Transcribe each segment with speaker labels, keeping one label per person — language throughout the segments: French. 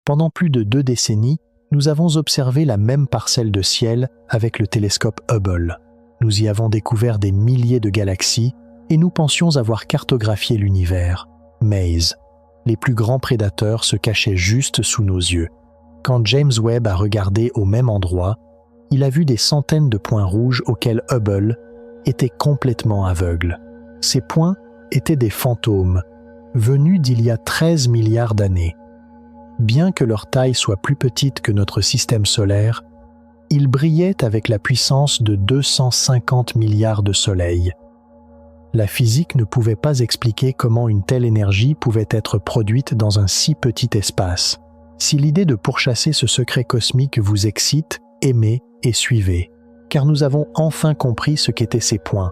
Speaker 1: Pendant plus de 2 décennies, nous avons observé la même parcelle de ciel avec le télescope Hubble. Nous y avons découvert des milliers de galaxies et nous pensions avoir cartographié l'univers. Mais les plus grands prédateurs se cachaient juste sous nos yeux. Quand James Webb a regardé au même endroit, il a vu des centaines de points rouges auxquels Hubble était complètement aveugle. Ces points étaient des fantômes, venus d'il y a 13 milliards d'années. Bien que leur taille soit plus petite que notre système solaire, ils brillaient avec la puissance de 250 milliards de soleils. La physique ne pouvait pas expliquer comment une telle énergie pouvait être produite dans un si petit espace. Si l'idée de pourchasser ce secret cosmique vous excite, aimez et suivez, car nous avons enfin compris ce qu'étaient ces points,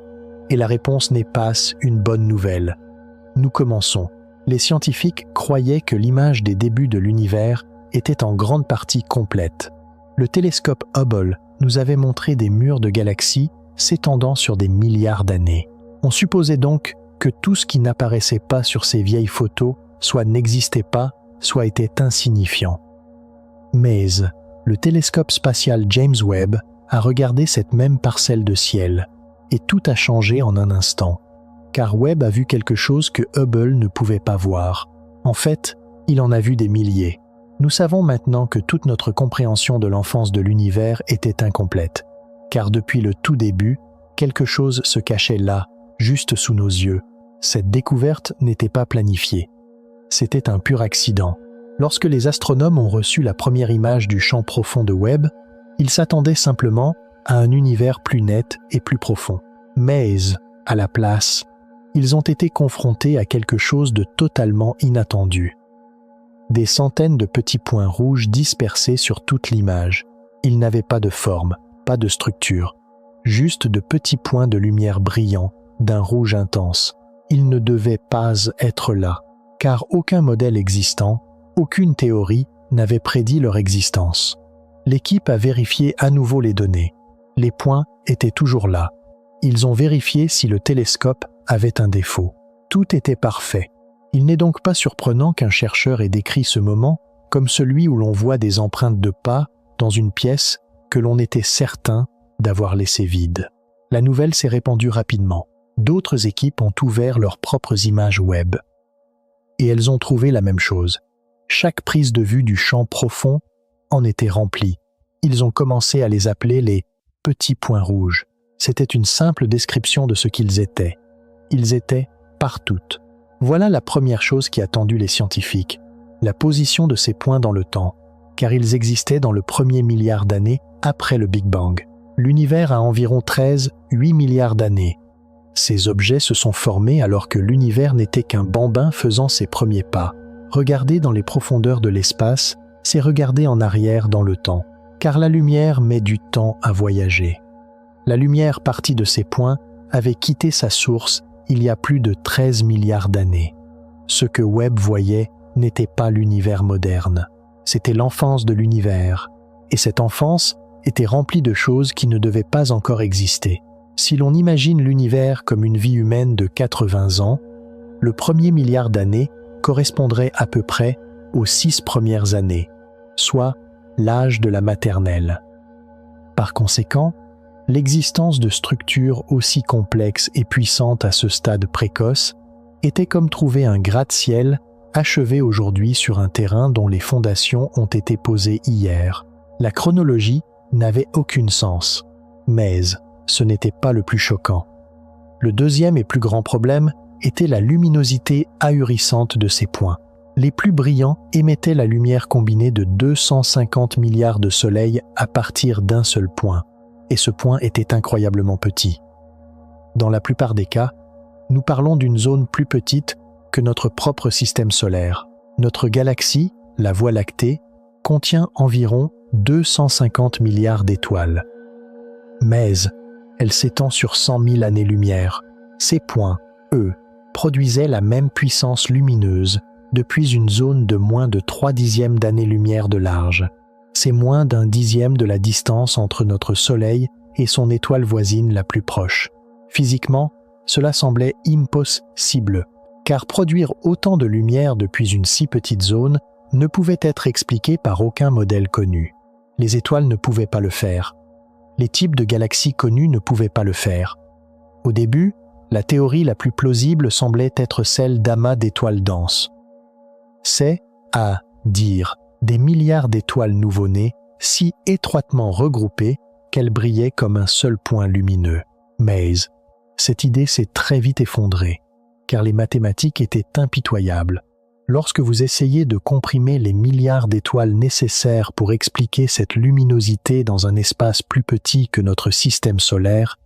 Speaker 1: et la réponse n'est pas une bonne nouvelle. Nous commençons. Les scientifiques croyaient que l'image des débuts de l'univers était en grande partie complète. Le télescope Hubble nous avait montré des murs de galaxies s'étendant sur des milliards d'années. On supposait donc que tout ce qui n'apparaissait pas sur ces vieilles photos soit n'existait pas, soit était insignifiant. Mais le télescope spatial James Webb a regardé cette même parcelle de ciel, et tout a changé en un instant. Car Webb a vu quelque chose que Hubble ne pouvait pas voir. En fait, il en a vu des milliers. Nous savons maintenant que toute notre compréhension de l'enfance de l'univers était incomplète, car depuis le tout début, quelque chose se cachait là, juste sous nos yeux. Cette découverte n'était pas planifiée. C'était un pur accident. Lorsque les astronomes ont reçu la première image du champ profond de Webb, ils s'attendaient simplement à un univers plus net et plus profond. Mais, à la place, ils ont été confrontés à quelque chose de totalement inattendu. Des centaines de petits points rouges dispersés sur toute l'image. Ils n'avaient pas de forme, pas de structure, juste de petits points de lumière brillants, d'un rouge intense. Ils ne devaient pas être là, car aucun modèle existant, aucune théorie n'avait prédit leur existence. L'équipe a vérifié à nouveau les données. Les points étaient toujours là. Ils ont vérifié si le télescope avait un défaut. Tout était parfait. Il n'est donc pas surprenant qu'un chercheur ait décrit ce moment comme celui où l'on voit des empreintes de pas dans une pièce que l'on était certain d'avoir laissée vide. La nouvelle s'est répandue rapidement. D'autres équipes ont ouvert leurs propres images web. Et elles ont trouvé la même chose. Chaque prise de vue du champ profond en était remplie. Ils ont commencé à les appeler les « petits points rouges ». C'était une simple description de ce qu'ils étaient. Ils étaient partout. Voilà la première chose qui a tendu les scientifiques, la position de ces points dans le temps, car ils existaient dans le premier milliard d'années après le Big Bang. L'univers a environ 8 milliards d'années. Ces objets se sont formés alors que l'univers n'était qu'un bambin faisant ses premiers pas. Regarder dans les profondeurs de l'espace, c'est regarder en arrière dans le temps, car la lumière met du temps à voyager. La lumière partie de ces points avait quitté sa source il y a plus de 13 milliards d'années. Ce que Webb voyait n'était pas l'univers moderne, c'était l'enfance de l'univers, et cette enfance était remplie de choses qui ne devaient pas encore exister. Si l'on imagine l'univers comme une vie humaine de 80 ans, le premier milliard d'années correspondrait à peu près aux 6 premières années, soit l'âge de la maternelle. Par conséquent, l'existence de structures aussi complexes et puissantes à ce stade précoce était comme trouver un gratte-ciel achevé aujourd'hui sur un terrain dont les fondations ont été posées hier. La chronologie n'avait aucun sens, mais ce n'était pas le plus choquant. Le deuxième et plus grand problème était la luminosité ahurissante de ces points. Les plus brillants émettaient la lumière combinée de 250 milliards de soleils à partir d'un seul point, et ce point était incroyablement petit. Dans la plupart des cas, nous parlons d'une zone plus petite que notre propre système solaire. Notre galaxie, la Voie lactée, contient environ 250 milliards d'étoiles. Mais elle s'étend sur 100 000 années-lumière. Ces points, eux, produisaient la même puissance lumineuse depuis une zone de moins de 3/10 d'année-lumière de large. C'est moins d'un dixième de la distance entre notre Soleil et son étoile voisine la plus proche. Physiquement, cela semblait impossible, car produire autant de lumière depuis une si petite zone ne pouvait être expliqué par aucun modèle connu. Les étoiles ne pouvaient pas le faire. Les types de galaxies connues ne pouvaient pas le faire. Au début, la théorie la plus plausible semblait être celle d'amas d'étoiles denses. C'est, à dire, des milliards d'étoiles nouveau-nées si étroitement regroupées qu'elles brillaient comme un seul point lumineux. Mais cette idée s'est très vite effondrée, car les mathématiques étaient impitoyables. Lorsque vous essayez de comprimer les milliards d'étoiles nécessaires pour expliquer cette luminosité dans un espace plus petit que notre système solaire,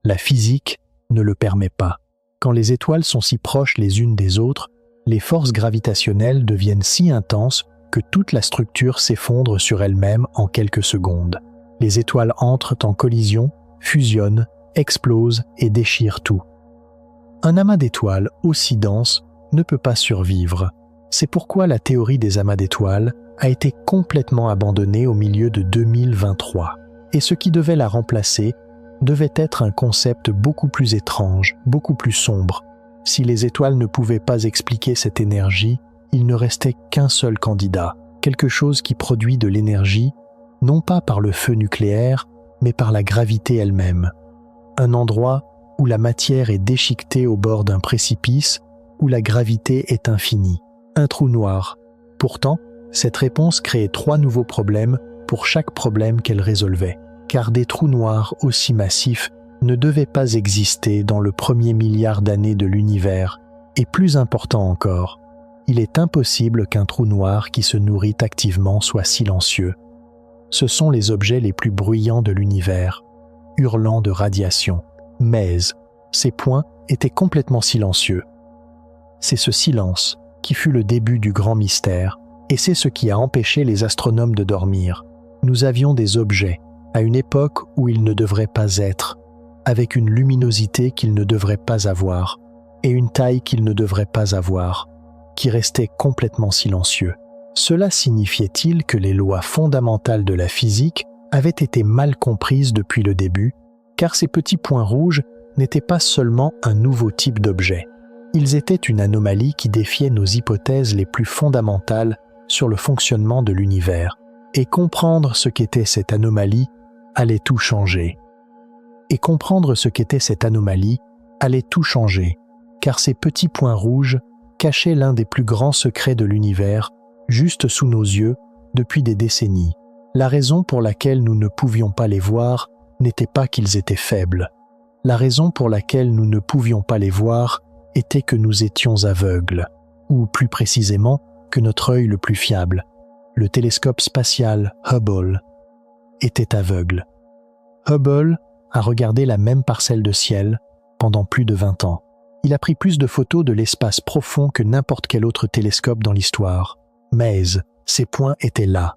Speaker 1: la physique ne le permet pas. Quand les étoiles sont si proches les unes des autres, les forces gravitationnelles deviennent si intenses que toute la structure s'effondre sur elle-même en quelques secondes. Les étoiles entrent en collision, fusionnent, explosent et déchirent tout. Un amas d'étoiles aussi dense ne peut pas survivre. C'est pourquoi la théorie des amas d'étoiles a été complètement abandonnée au milieu de 2023. Et ce qui devait la remplacer devait être un concept beaucoup plus étrange, beaucoup plus sombre. Si les étoiles ne pouvaient pas expliquer cette énergie, il ne restait qu'un seul candidat, quelque chose qui produit de l'énergie, non pas par le feu nucléaire, mais par la gravité elle-même. Un endroit où la matière est déchiquetée au bord d'un précipice, où la gravité est infinie. Un trou noir. Pourtant, cette réponse créait 3 nouveaux problèmes pour chaque problème qu'elle résolvait, car des trous noirs aussi massifs ne devaient pas exister dans le premier milliard d'années de l'univers, et plus important encore, il est impossible qu'un trou noir qui se nourrit activement soit silencieux. Ce sont les objets les plus bruyants de l'univers, hurlant de radiation. Mais ces points étaient complètement silencieux. C'est ce silence qui fut le début du grand mystère, et c'est ce qui a empêché les astronomes de dormir. Nous avions des objets, à une époque où ils ne devraient pas être, avec une luminosité qu'ils ne devraient pas avoir, et une taille qu'ils ne devraient pas avoir, qui restaient complètement silencieux. Cela signifiait-il que les lois fondamentales de la physique avaient été mal comprises depuis le début, car ces petits points rouges n'étaient pas seulement un nouveau type d'objet. Ils étaient une anomalie qui défiait nos hypothèses les plus fondamentales sur le fonctionnement de l'univers. Et comprendre ce qu'était cette anomalie allait tout changer. Car ces petits points rouges cachaient l'un des plus grands secrets de l'univers, juste sous nos yeux, depuis des décennies. La raison pour laquelle nous ne pouvions pas les voir n'était pas qu'ils étaient faibles. La raison pour laquelle nous ne pouvions pas les voir était que nous étions aveugles, ou plus précisément que notre œil le plus fiable, le télescope spatial Hubble, était aveugle. Hubble a regardé la même parcelle de ciel pendant plus de 20 ans. Il a pris plus de photos de l'espace profond que n'importe quel autre télescope dans l'histoire. Mais ces points étaient là,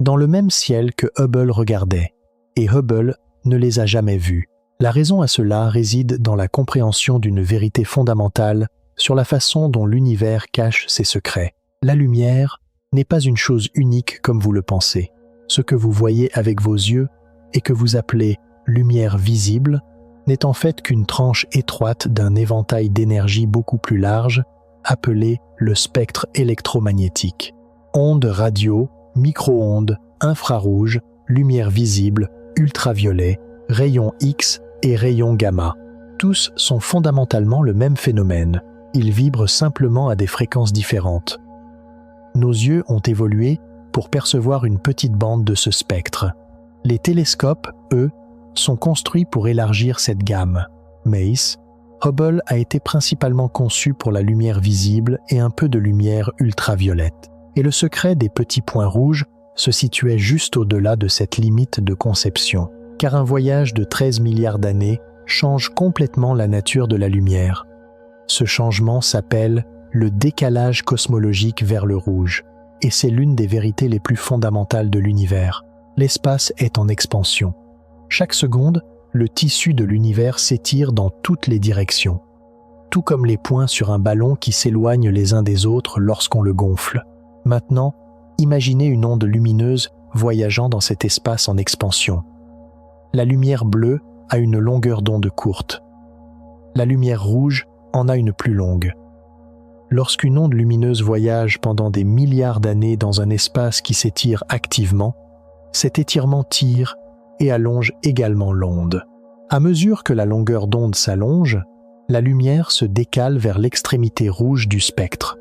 Speaker 1: dans le même ciel que Hubble regardait, et Hubble ne les a jamais vus. La raison à cela réside dans la compréhension d'une vérité fondamentale sur la façon dont l'univers cache ses secrets. La lumière n'est pas une chose unique comme vous le pensez. Ce que vous voyez avec vos yeux et que vous appelez lumière visible n'est en fait qu'une tranche étroite d'un éventail d'énergie beaucoup plus large appelé le spectre électromagnétique. Ondes radio, micro-ondes, infrarouges, lumière visible, ultraviolet, rayons X et rayons gamma. Tous sont fondamentalement le même phénomène. Ils vibrent simplement à des fréquences différentes. Nos yeux ont évolué pour percevoir une petite bande de ce spectre. Les télescopes, eux, sont construits pour élargir cette gamme. Mais Hubble a été principalement conçu pour la lumière visible et un peu de lumière ultraviolette. Et le secret des petits points rouges se situait juste au-delà de cette limite de conception. Car un voyage de 13 milliards d'années change complètement la nature de la lumière. Ce changement s'appelle le décalage cosmologique vers le rouge, et c'est l'une des vérités les plus fondamentales de l'univers. L'espace est en expansion. Chaque seconde, le tissu de l'univers s'étire dans toutes les directions, tout comme les points sur un ballon qui s'éloignent les uns des autres lorsqu'on le gonfle. Maintenant, imaginez une onde lumineuse voyageant dans cet espace en expansion. La lumière bleue a une longueur d'onde courte. La lumière rouge en a une plus longue. Lorsqu'une onde lumineuse voyage pendant des milliards d'années dans un espace qui s'étire activement, cet étirement tire et allonge également l'onde. À mesure que la longueur d'onde s'allonge, la lumière se décale vers l'extrémité rouge du spectre.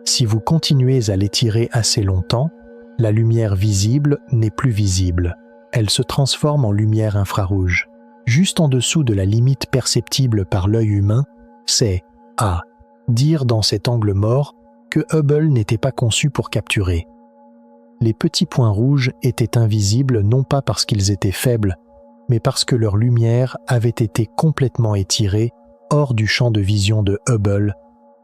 Speaker 1: Si vous continuez à l'étirer assez longtemps, la lumière visible n'est plus visible. Elle se transforme en lumière infrarouge. Juste en dessous de la limite perceptible par l'œil humain, c'est à dire dans cet angle mort que Hubble n'était pas conçu pour capturer. Les petits points rouges étaient invisibles non pas parce qu'ils étaient faibles, mais parce que leur lumière avait été complètement étirée hors du champ de vision de Hubble,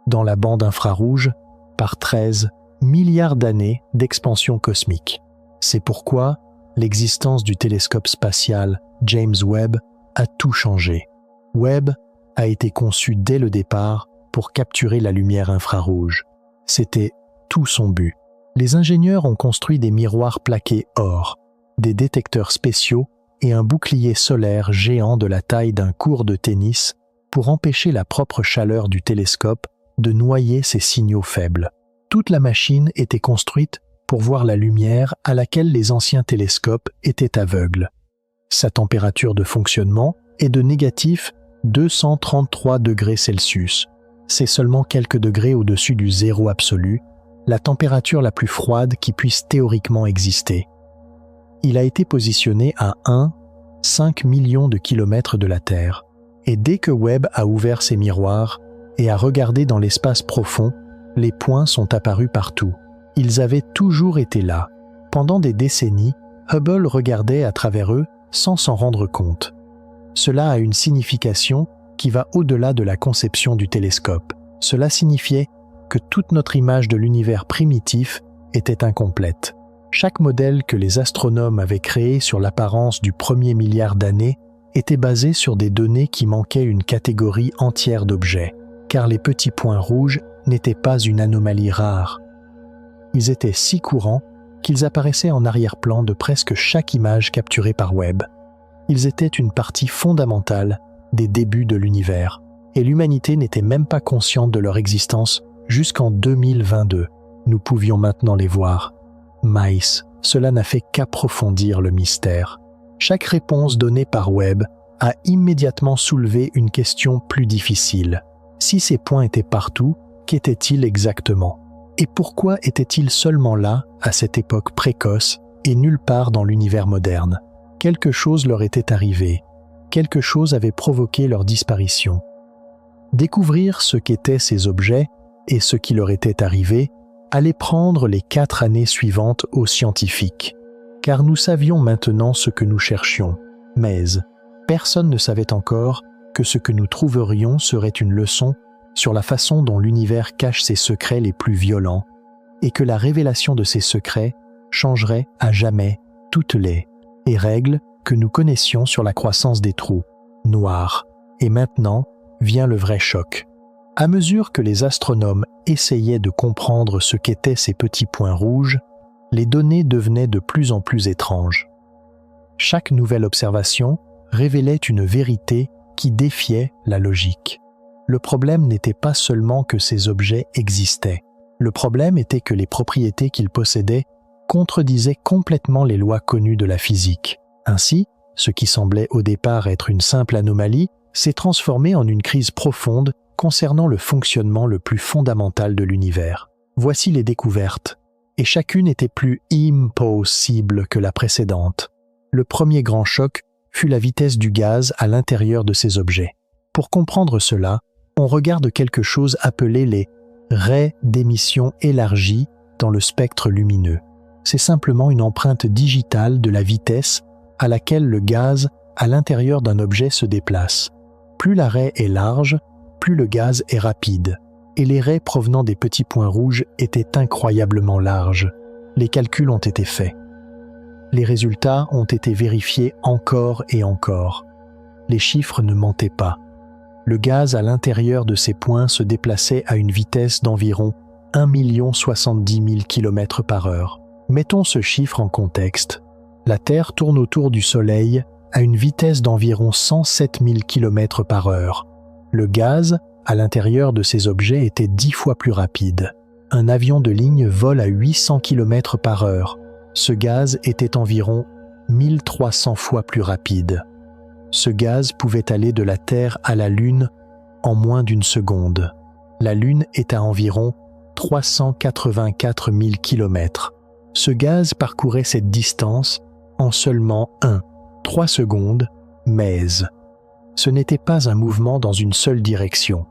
Speaker 1: dans la bande infrarouge, par 13 milliards d'années d'expansion cosmique. C'est pourquoi l'existence du télescope spatial James Webb a tout changé. Webb a été conçu dès le départ pour capturer la lumière infrarouge. C'était tout son but. Les ingénieurs ont construit des miroirs plaqués or, des détecteurs spéciaux et un bouclier solaire géant de la taille d'un court de tennis pour empêcher la propre chaleur du télescope de noyer ces signaux faibles. Toute la machine était construite pour voir la lumière à laquelle les anciens télescopes étaient aveugles. Sa température de fonctionnement est de négatif 233 degrés Celsius. C'est seulement quelques degrés au-dessus du zéro absolu, la température la plus froide qui puisse théoriquement exister. Il a été positionné à 5 millions de kilomètres de la Terre. Et dès que Webb a ouvert ses miroirs et a regardé dans l'espace profond, les points sont apparus partout. Ils avaient toujours été là. Pendant des décennies, Hubble regardait à travers eux sans s'en rendre compte. Cela a une signification qui va au-delà de la conception du télescope. Cela signifiait que toute notre image de l'univers primitif était incomplète. Chaque modèle que les astronomes avaient créé sur l'apparence du premier milliard d'années était basé sur des données qui manquaient une catégorie entière d'objets, car les petits points rouges n'étaient pas une anomalie rare. Ils étaient si courants qu'ils apparaissaient en arrière-plan de presque chaque image capturée par Webb. Ils étaient une partie fondamentale des débuts de l'univers, et l'humanité n'était même pas consciente de leur existence jusqu'en 2022. Nous pouvions maintenant les voir. Mais cela n'a fait qu'approfondir le mystère. Chaque réponse donnée par Webb a immédiatement soulevé une question plus difficile. Si ces points étaient partout, qu'étaient-ils exactement? Et pourquoi étaient-ils seulement là, à cette époque précoce, et nulle part dans l'univers moderne? Quelque chose leur était arrivé. Quelque chose avait provoqué leur disparition. Découvrir ce qu'étaient ces objets et ce qui leur était arrivé allait prendre les 4 années suivantes aux scientifiques, car nous savions maintenant ce que nous cherchions, mais personne ne savait encore que ce que nous trouverions serait une leçon sur la façon dont l'univers cache ses secrets les plus violents, et que la révélation de ces secrets changerait à jamais toutes les règles que nous connaissions sur la croissance des trous noirs. Et maintenant vient le vrai choc. À mesure que les astronomes essayaient de comprendre ce qu'étaient ces petits points rouges, les données devenaient de plus en plus étranges. Chaque nouvelle observation révélait une vérité qui défiait la logique. Le problème n'était pas seulement que ces objets existaient. Le problème était que les propriétés qu'ils possédaient contredisaient complètement les lois connues de la physique. Ainsi, ce qui semblait au départ être une simple anomalie s'est transformé en une crise profonde concernant le fonctionnement le plus fondamental de l'univers. Voici les découvertes, et chacune était plus impossible que la précédente. Le premier grand choc fut la vitesse du gaz à l'intérieur de ces objets. Pour comprendre cela, on regarde quelque chose appelé les raies d'émission élargies dans le spectre lumineux. C'est simplement une empreinte digitale de la vitesse à laquelle le gaz à l'intérieur d'un objet se déplace. Plus la raie est large, plus le gaz est rapide. Et les raies provenant des petits points rouges étaient incroyablement larges. Les calculs ont été faits. Les résultats ont été vérifiés encore et encore. Les chiffres ne mentaient pas. Le gaz à l'intérieur de ces points se déplaçait à une vitesse d'environ 1 070 000 km/h. Mettons ce chiffre en contexte. La Terre tourne autour du Soleil à une vitesse d'environ 107 000 km/h. Le gaz à l'intérieur de ces objets était 10 fois plus rapide. Un avion de ligne vole à 800 km/h. Ce gaz était environ 1300 fois plus rapide. Ce gaz pouvait aller de la Terre à la Lune en moins d'une seconde. La Lune est à environ 384 000 km. Ce gaz parcourait cette distance en seulement 3 secondes, mais ce n'était pas un mouvement dans une seule direction.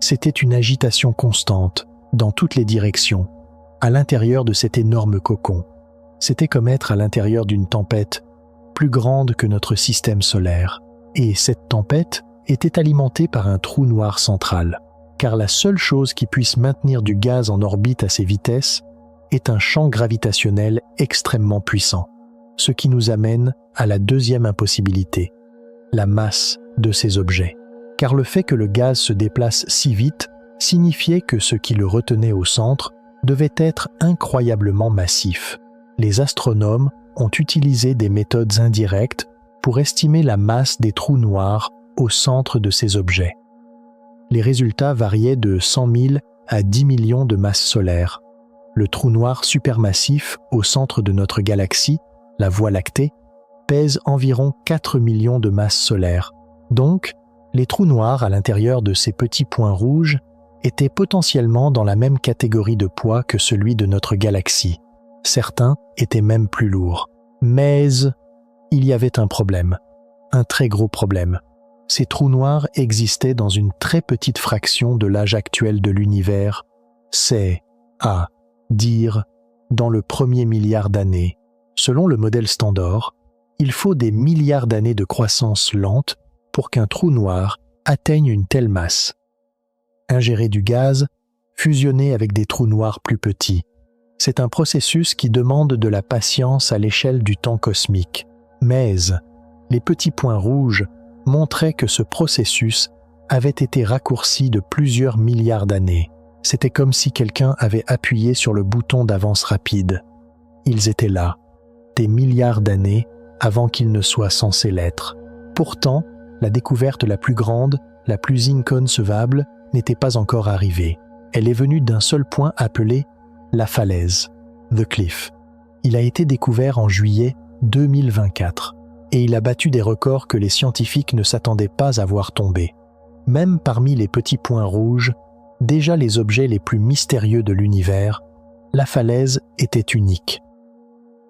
Speaker 1: C'était une agitation constante, dans toutes les directions, à l'intérieur de cet énorme cocon. C'était comme être à l'intérieur d'une tempête plus grande que notre système solaire. Et cette tempête était alimentée par un trou noir central, car la seule chose qui puisse maintenir du gaz en orbite à ces vitesses est un champ gravitationnel extrêmement puissant, ce qui nous amène à la deuxième impossibilité, la masse de ces objets. Car le fait que le gaz se déplace si vite signifiait que ce qui le retenait au centre devait être incroyablement massif. Les astronomes ont utilisé des méthodes indirectes pour estimer la masse des trous noirs au centre de ces objets. Les résultats variaient de 100 000 à 10 millions de masses solaires. Le trou noir supermassif au centre de notre galaxie, la Voie lactée, pèse environ 4 millions de masses solaires. Donc, les trous noirs à l'intérieur de ces petits points rouges étaient potentiellement dans la même catégorie de poids que celui de notre galaxie. Certains étaient même plus lourds. Mais il y avait un problème, un très gros problème. Ces trous noirs existaient dans une très petite fraction de l'âge actuel de l'univers, c'est à dire dans le premier milliard d'années. Selon le modèle Standard, il faut des milliards d'années de croissance lente pour qu'un trou noir atteigne une telle masse. Ingérer du gaz, fusionner avec des trous noirs plus petits. C'est un processus qui demande de la patience à l'échelle du temps cosmique. Mais les petits points rouges montraient que ce processus avait été raccourci de plusieurs milliards d'années. C'était comme si quelqu'un avait appuyé sur le bouton d'avance rapide. Ils étaient là, des milliards d'années avant qu'ils ne soient censés l'être. Pourtant, la découverte la plus grande, la plus inconcevable, n'était pas encore arrivée. Elle est venue d'un seul point appelé la falaise, The Cliff. Il a été découvert en juillet 2024 et il a battu des records que les scientifiques ne s'attendaient pas à voir tomber. Même parmi les petits points rouges, déjà les objets les plus mystérieux de l'univers, la falaise était unique.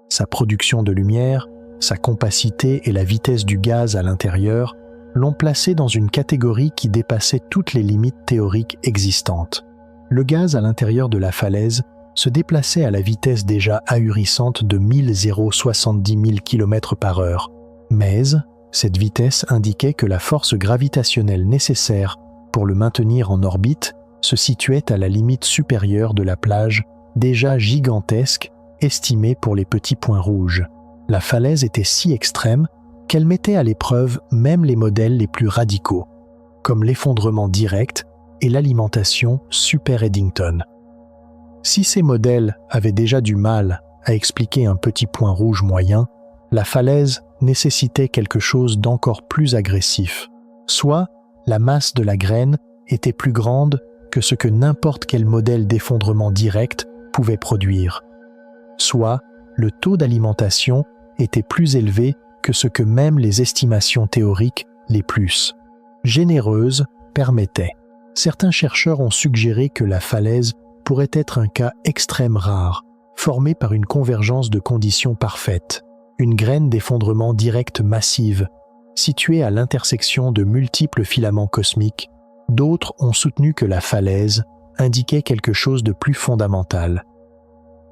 Speaker 1: Sa production de lumière, sa compacité et la vitesse du gaz à l'intérieur l'ont placé dans une catégorie qui dépassait toutes les limites théoriques existantes. Le gaz à l'intérieur de la falaise se déplaçait à la vitesse déjà ahurissante de 1070 000 km/h. Mais cette vitesse indiquait que la force gravitationnelle nécessaire pour le maintenir en orbite se situait à la limite supérieure de la plage, déjà gigantesque, estimée pour les petits points rouges. La falaise était si extrême qu'elle mettait à l'épreuve même les modèles les plus radicaux, comme l'effondrement direct et l'alimentation Super Eddington. Si ces modèles avaient déjà du mal à expliquer un petit point rouge moyen, la falaise nécessitait quelque chose d'encore plus agressif. Soit la masse de la graine était plus grande que ce que n'importe quel modèle d'effondrement direct pouvait produire. Soit le taux d'alimentation était plus élevé que ce que même les estimations théoriques les plus généreuses permettaient. Certains chercheurs ont suggéré que la falaise pourrait être un cas extrême rare, formé par une convergence de conditions parfaites, une graine d'effondrement direct massive, située à l'intersection de multiples filaments cosmiques. D'autres ont soutenu que la falaise indiquait quelque chose de plus fondamental.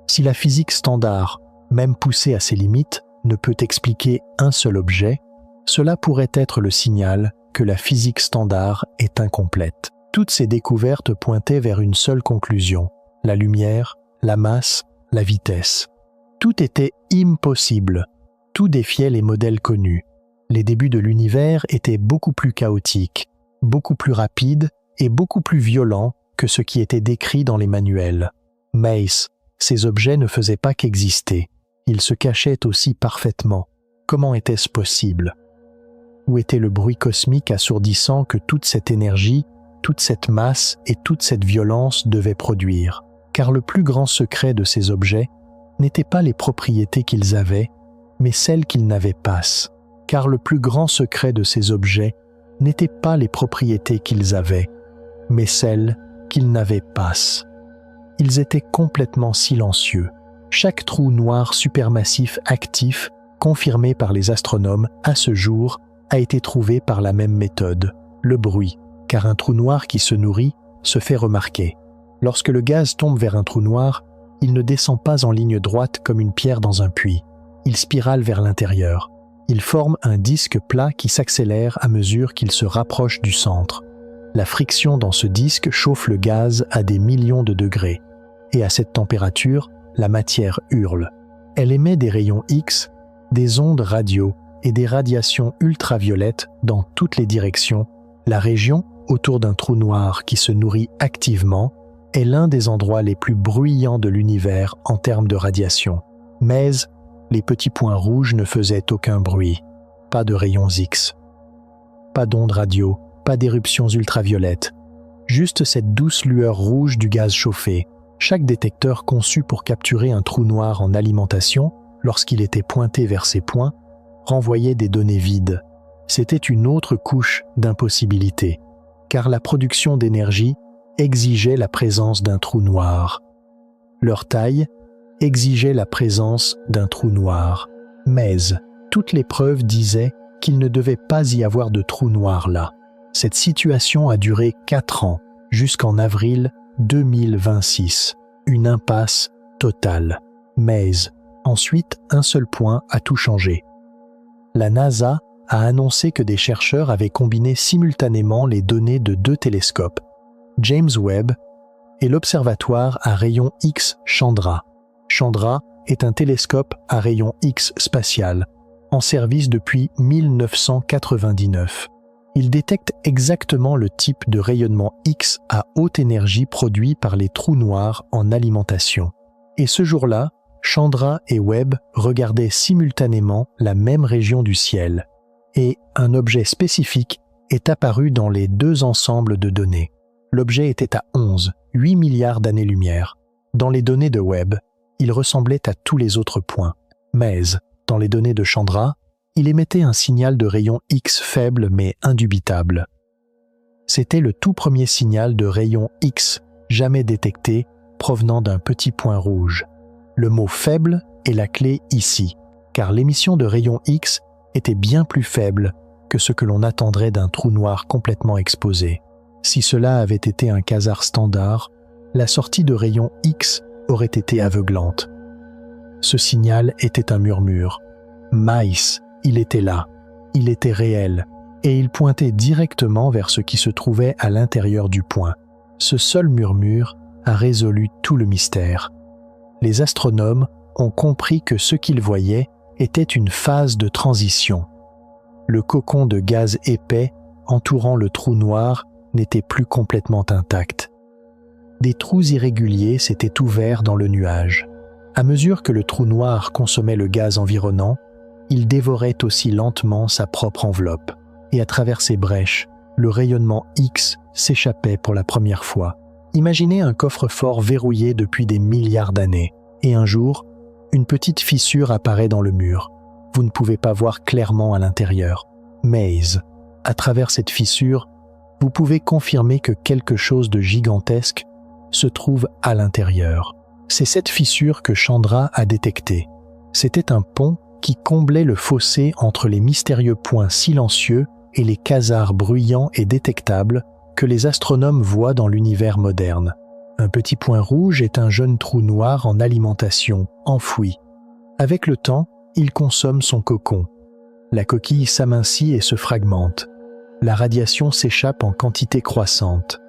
Speaker 1: Si la physique standard, même poussée à ses limites, ne peut expliquer un seul objet, cela pourrait être le signal que la physique standard est incomplète. Toutes ces découvertes pointaient vers une seule conclusion, la lumière, la masse, la vitesse. Tout était impossible, tout défiait les modèles connus. Les débuts de l'univers étaient beaucoup plus chaotiques, beaucoup plus rapides et beaucoup plus violents que ce qui était décrit dans les manuels. Mais ces objets ne faisaient pas qu'exister, ils se cachaient aussi parfaitement. Comment était-ce possible ? Où était le bruit cosmique assourdissant que toute cette énergie toute cette masse et toute cette violence devaient produire, car le plus grand secret de ces objets n'était pas les propriétés qu'ils avaient, mais celles qu'ils n'avaient pas. Car le plus grand secret de ces objets n'était pas les propriétés qu'ils avaient, mais celles qu'ils n'avaient pas. Ils étaient complètement silencieux. Chaque trou noir supermassif actif, confirmé par les astronomes à ce jour, a été trouvé par la même méthode, le bruit, car un trou noir qui se nourrit se fait remarquer. Lorsque le gaz tombe vers un trou noir, il ne descend pas en ligne droite comme une pierre dans un puits. Il spirale vers l'intérieur. Il forme un disque plat qui s'accélère à mesure qu'il se rapproche du centre. La friction dans ce disque chauffe le gaz à des millions de degrés. Et à cette température, la matière hurle. Elle émet des rayons X, des ondes radio et des radiations ultraviolettes dans toutes les directions. La région autour d'un trou noir qui se nourrit activement est l'un des endroits les plus bruyants de l'univers en termes de radiation. Mais les petits points rouges ne faisaient aucun bruit. Pas de rayons X. Pas d'ondes radio, pas d'éruptions ultraviolettes. Juste cette douce lueur rouge du gaz chauffé. Chaque détecteur conçu pour capturer un trou noir en alimentation, lorsqu'il était pointé vers ces points, renvoyait des données vides. C'était une autre couche d'impossibilité, car la production d'énergie exigeait la présence d'un trou noir. Leur taille exigeait la présence d'un trou noir. Mais toutes les preuves disaient qu'il ne devait pas y avoir de trou noir là. Cette situation a duré 4 ans, jusqu'en avril 2026. Une impasse totale. Mais ensuite, un seul point a tout changé. La NASA a annoncé que des chercheurs avaient combiné simultanément les données de 2 télescopes, James Webb et l'observatoire à rayons X Chandra. Chandra est un télescope à rayons X spatial, en service depuis 1999. Il détecte exactement le type de rayonnement X à haute énergie produit par les trous noirs en alimentation. Et ce jour-là, Chandra et Webb regardaient simultanément la même région du ciel. Et un objet spécifique est apparu dans les 2 ensembles de données. L'objet était à 8 milliards d'années-lumière. Dans les données de Webb, il ressemblait à tous les autres points. Mais, dans les données de Chandra, il émettait un signal de rayon X faible mais indubitable. C'était le tout premier signal de rayon X jamais détecté provenant d'un petit point rouge. Le mot « faible » est la clé ici, car l'émission de rayons X était bien plus faible que ce que l'on attendrait d'un trou noir complètement exposé. Si cela avait été un quasar standard, la sortie de rayons X aurait été aveuglante. Ce signal était un murmure. Maïs, il était là, il était réel, et il pointait directement vers ce qui se trouvait à l'intérieur du point. Ce seul murmure a résolu tout le mystère. Les astronomes ont compris que ce qu'ils voyaient était une phase de transition. Le cocon de gaz épais entourant le trou noir n'était plus complètement intact. Des trous irréguliers s'étaient ouverts dans le nuage. À mesure que le trou noir consommait le gaz environnant, il dévorait aussi lentement sa propre enveloppe, et à travers ces brèches, le rayonnement X s'échappait pour la première fois. Imaginez un coffre-fort verrouillé depuis des milliards d'années, et un jour, une petite fissure apparaît dans le mur. Vous ne pouvez pas voir clairement à l'intérieur. Mais, à travers cette fissure, vous pouvez confirmer que quelque chose de gigantesque se trouve à l'intérieur. C'est cette fissure que Chandra a détectée. C'était un pont qui comblait le fossé entre les mystérieux points silencieux et les quasars bruyants et détectables que les astronomes voient dans l'univers moderne. Un petit point rouge est un jeune trou noir en alimentation, enfoui. Avec le temps, il consomme son cocon. La coquille s'amincit et se fragmente. La radiation s'échappe en quantité croissante.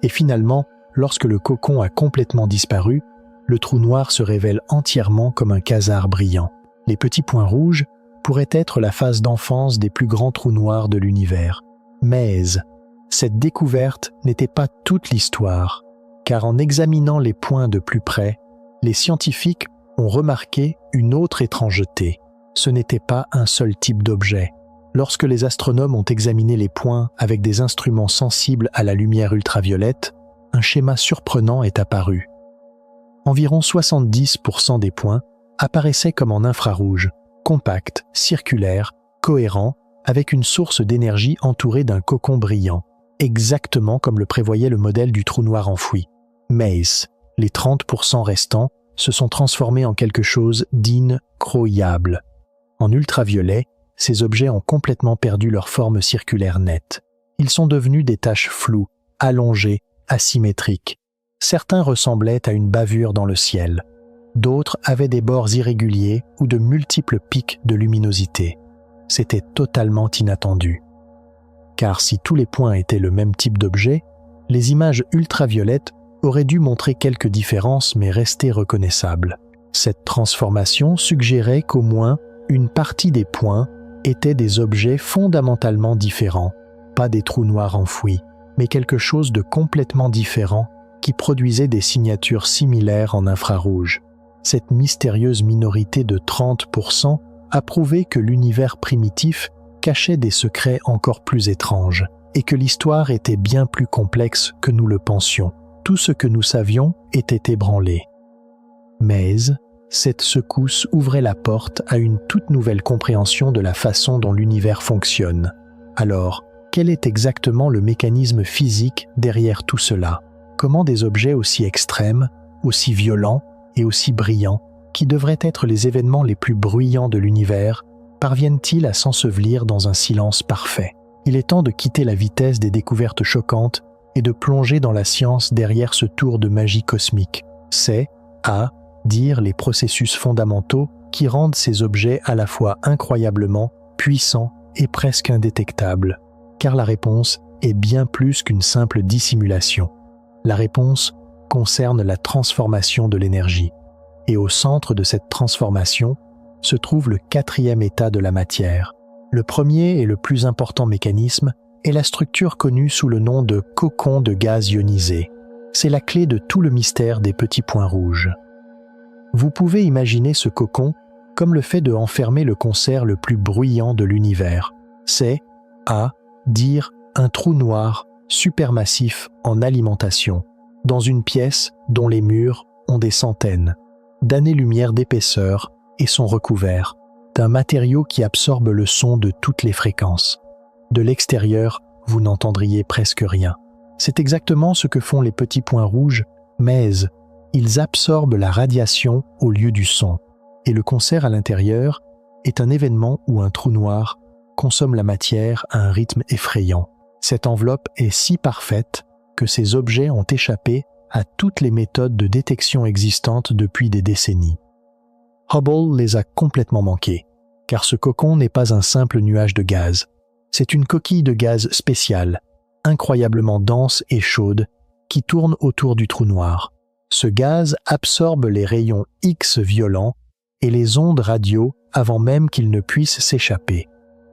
Speaker 1: Et finalement, lorsque le cocon a complètement disparu, le trou noir se révèle entièrement comme un quasar brillant. Les petits points rouges pourraient être la phase d'enfance des plus grands trous noirs de l'univers. Mais cette découverte n'était pas toute l'histoire, car en examinant les points de plus près, les scientifiques ont remarqué une autre étrangeté. Ce n'était pas un seul type d'objet. Lorsque les astronomes ont examiné les points avec des instruments sensibles à la lumière ultraviolette, un schéma surprenant est apparu. Environ 70% des points apparaissaient comme en infrarouge, compacts, circulaires, cohérents, avec une source d'énergie entourée d'un cocon brillant, exactement comme le prévoyait le modèle du trou noir enfoui. Mais les 30% restants se sont transformés en quelque chose d'incroyable. En ultraviolet, ces objets ont complètement perdu leur forme circulaire nette. Ils sont devenus des taches floues, allongées, asymétriques. Certains ressemblaient à une bavure dans le ciel. D'autres avaient des bords irréguliers ou de multiples pics de luminosité. C'était totalement inattendu. Car si tous les points étaient le même type d'objet, les images ultraviolettes auraient dû montrer quelques différences mais rester reconnaissables. Cette transformation suggérait qu'au moins une partie des points étaient des objets fondamentalement différents, pas des trous noirs enfouis, mais quelque chose de complètement différent qui produisait des signatures similaires en infrarouge. Cette mystérieuse minorité de 30% a prouvé que l'univers primitif cachait des secrets encore plus étranges et que l'histoire était bien plus complexe que nous le pensions. Tout ce que nous savions était ébranlé. Mais cette secousse ouvrait la porte à une toute nouvelle compréhension de la façon dont l'univers fonctionne. Alors, quel est exactement le mécanisme physique derrière tout cela? Comment des objets aussi extrêmes, aussi violents et aussi brillants, qui devraient être les événements les plus bruyants de l'univers, parviennent-ils à s'ensevelir dans un silence parfait? Il est temps de quitter la vitesse des découvertes choquantes et de plonger dans la science derrière ce tour de magie cosmique. C'est, à dire, les processus fondamentaux qui rendent ces objets à la fois incroyablement puissants et presque indétectables. Car la réponse est bien plus qu'une simple dissimulation. La réponse concerne la transformation de l'énergie. Et au centre de cette transformation se trouve le 4e état de la matière. Le premier et le plus important mécanisme est la structure connue sous le nom de cocon de gaz ionisé. C'est la clé de tout le mystère des petits points rouges. Vous pouvez imaginer ce cocon comme le fait de enfermer le concert le plus bruyant de l'univers. C'est, à dire, un trou noir supermassif en alimentation, dans une pièce dont les murs ont des centaines d'années-lumière d'épaisseur et sont recouverts d'un matériau qui absorbe le son de toutes les fréquences. De l'extérieur, vous n'entendriez presque rien. C'est exactement ce que font les petits points rouges, mais ils absorbent la radiation au lieu du son. Et le concert à l'intérieur est un événement où un trou noir consomme la matière à un rythme effrayant. Cette enveloppe est si parfaite que ces objets ont échappé à toutes les méthodes de détection existantes depuis des décennies. Hubble les a complètement manqués, car ce cocon n'est pas un simple nuage de gaz. C'est une coquille de gaz spéciale, incroyablement dense et chaude, qui tourne autour du trou noir. Ce gaz absorbe les rayons X violents et les ondes radio avant même qu'ils ne puissent s'échapper.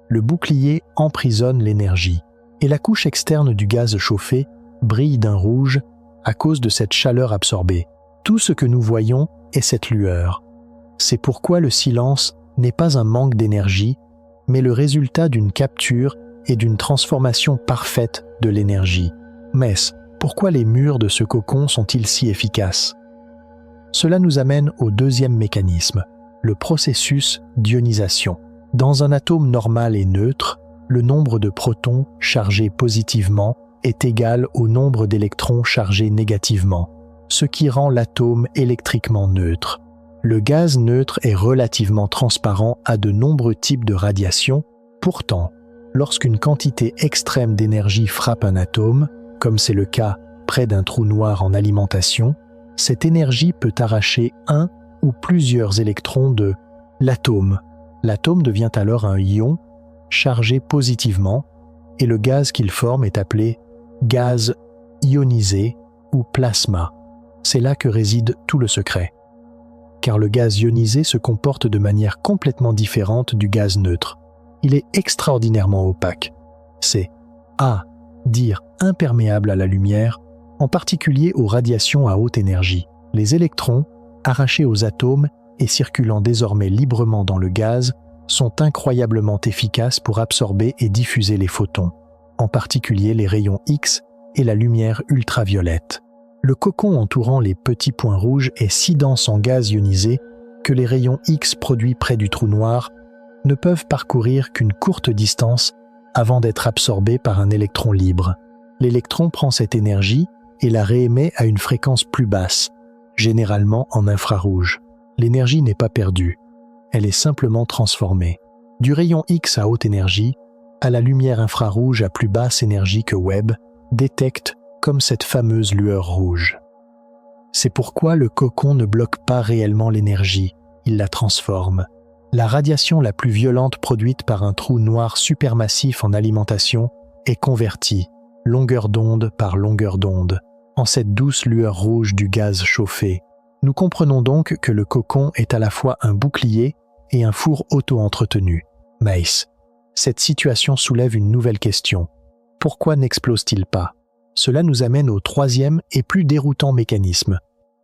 Speaker 1: Le bouclier emprisonne l'énergie, et la couche externe du gaz chauffé brille d'un rouge à cause de cette chaleur absorbée. Tout ce que nous voyons est cette lueur. C'est pourquoi le silence n'est pas un manque d'énergie, mais le résultat d'une capture et d'une transformation parfaite de l'énergie. Mais pourquoi les murs de ce cocon sont-ils si efficaces? Cela nous amène au deuxième mécanisme, le processus d'ionisation. Dans un atome normal et neutre, le nombre de protons chargés positivement est égal au nombre d'électrons chargés négativement, ce qui rend l'atome électriquement neutre. Le gaz neutre est relativement transparent à de nombreux types de radiation. Pourtant, lorsqu'une quantité extrême d'énergie frappe un atome, comme c'est le cas près d'un trou noir en alimentation, cette énergie peut arracher un ou plusieurs électrons de l'atome. L'atome devient alors un ion chargé positivement et le gaz qu'il forme est appelé gaz ionisé ou plasma. C'est là que réside tout le secret. Car le gaz ionisé se comporte de manière complètement différente du gaz neutre. Il est extraordinairement opaque. C'est, à dire, imperméable à la lumière, en particulier aux radiations à haute énergie. Les électrons, arrachés aux atomes et circulant désormais librement dans le gaz, sont incroyablement efficaces pour absorber et diffuser les photons, en particulier les rayons X et la lumière ultraviolette. Le cocon entourant les petits points rouges est si dense en gaz ionisé que les rayons X produits près du trou noir ne peuvent parcourir qu'une courte distance avant d'être absorbés par un électron libre. L'électron prend cette énergie et la réémet à une fréquence plus basse, généralement en infrarouge. L'énergie n'est pas perdue, elle est simplement transformée. Du rayon X à haute énergie à la lumière infrarouge à plus basse énergie que Webb détecte comme cette fameuse lueur rouge. C'est pourquoi le cocon ne bloque pas réellement l'énergie, il la transforme. La radiation la plus violente produite par un trou noir supermassif en alimentation est convertie, longueur d'onde par longueur d'onde, en cette douce lueur rouge du gaz chauffé. Nous comprenons donc que le cocon est à la fois un bouclier et un four auto-entretenu. Mace. Cette situation soulève une nouvelle question. Pourquoi n'explose-t-il pas? Cela nous amène au troisième et plus déroutant mécanisme,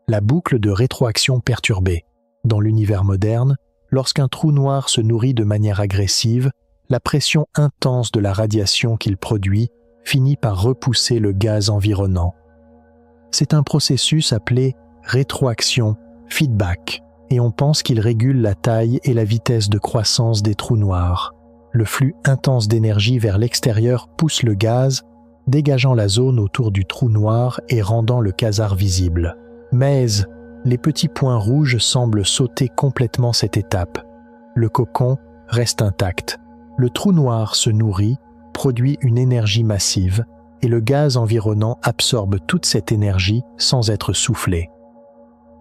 Speaker 1: la boucle de rétroaction perturbée. Dans l'univers moderne, lorsqu'un trou noir se nourrit de manière agressive, la pression intense de la radiation qu'il produit finit par repousser le gaz environnant. C'est un processus appelé rétroaction, feedback, et on pense qu'il régule la taille et la vitesse de croissance des trous noirs. Le flux intense d'énergie vers l'extérieur pousse le gaz, dégageant la zone autour du trou noir et rendant le quasar visible. Mais les petits points rouges semblent sauter complètement cette étape. Le cocon reste intact. Le trou noir se nourrit, produit une énergie massive, et le gaz environnant absorbe toute cette énergie sans être soufflé.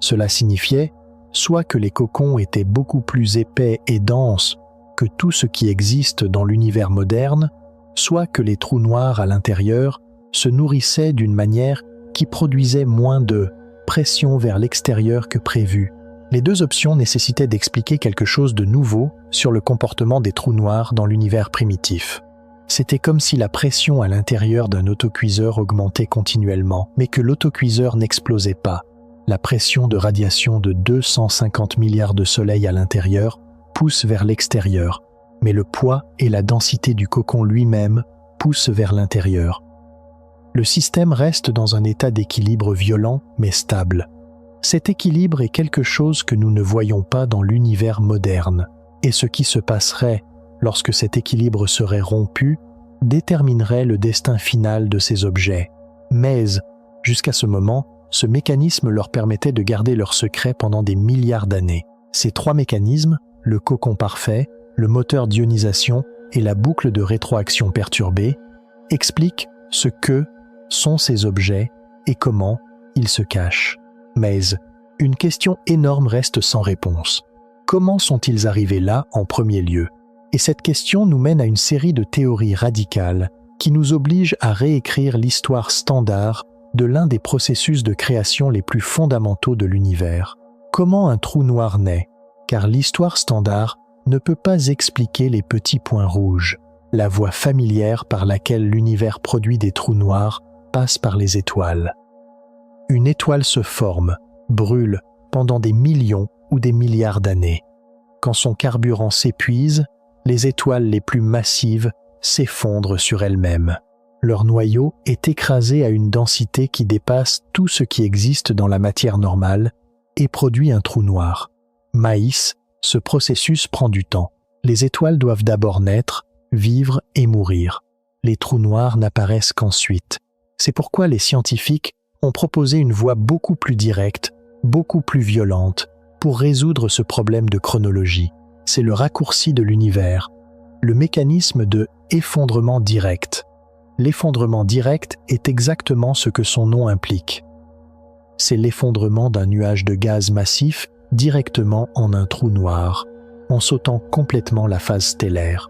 Speaker 1: Cela signifiait soit que les cocons étaient beaucoup plus épais et denses que tout ce qui existe dans l'univers moderne, soit que les trous noirs à l'intérieur se nourrissaient d'une manière qui produisait moins de pression vers l'extérieur que prévu. Les deux options nécessitaient d'expliquer quelque chose de nouveau sur le comportement des trous noirs dans l'univers primitif. C'était comme si la pression à l'intérieur d'un autocuiseur augmentait continuellement, mais que l'autocuiseur n'explosait pas. La pression de radiation de 250 milliards de soleils à l'intérieur pousse vers l'extérieur, mais le poids et la densité du cocon lui-même poussent vers l'intérieur. Le système reste dans un état d'équilibre violent mais stable. Cet équilibre est quelque chose que nous ne voyons pas dans l'univers moderne, et ce qui se passerait lorsque cet équilibre serait rompu déterminerait le destin final de ces objets. Mais, jusqu'à ce moment, ce mécanisme leur permettait de garder leur secret pendant des milliards d'années. Ces trois mécanismes, le cocon parfait, le moteur d'ionisation et la boucle de rétroaction perturbée, expliquent ce que sont ces objets et comment ils se cachent. Mais une question énorme reste sans réponse. Comment sont-ils arrivés là en premier lieu? Et cette question nous mène à une série de théories radicales qui nous obligent à réécrire l'histoire standard de l'un des processus de création les plus fondamentaux de l'univers. Comment un trou noir naît? Car l'histoire standard ne peut pas expliquer les petits points rouges. La voie familière par laquelle l'univers produit des trous noirs passe par les étoiles. Une étoile se forme, brûle pendant des millions ou des milliards d'années. Quand son carburant s'épuise, les étoiles les plus massives s'effondrent sur elles-mêmes. Leur noyau est écrasé à une densité qui dépasse tout ce qui existe dans la matière normale et produit un trou noir. Maïs, ce processus prend du temps. Les étoiles doivent d'abord naître, vivre et mourir. Les trous noirs n'apparaissent qu'ensuite. C'est pourquoi les scientifiques ont proposé une voie beaucoup plus directe, beaucoup plus violente, pour résoudre ce problème de chronologie. C'est le raccourci de l'univers, le mécanisme de effondrement direct. L'effondrement direct est exactement ce que son nom implique. C'est l'effondrement d'un nuage de gaz massif directement en un trou noir, en sautant complètement la phase stellaire.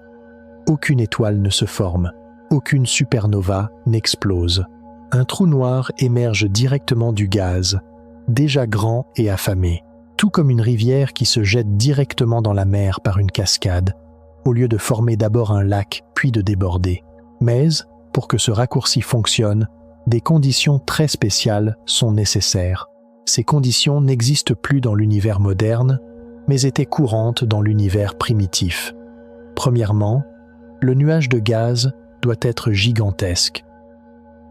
Speaker 1: Aucune étoile ne se forme, aucune supernova n'explose. Un trou noir émerge directement du gaz, déjà grand et affamé, tout comme une rivière qui se jette directement dans la mer par une cascade, au lieu de former d'abord un lac puis de déborder. Mais, pour que ce raccourci fonctionne, des conditions très spéciales sont nécessaires. Ces conditions n'existent plus dans l'univers moderne, mais étaient courantes dans l'univers primitif. Premièrement, le nuage de gaz doit être gigantesque.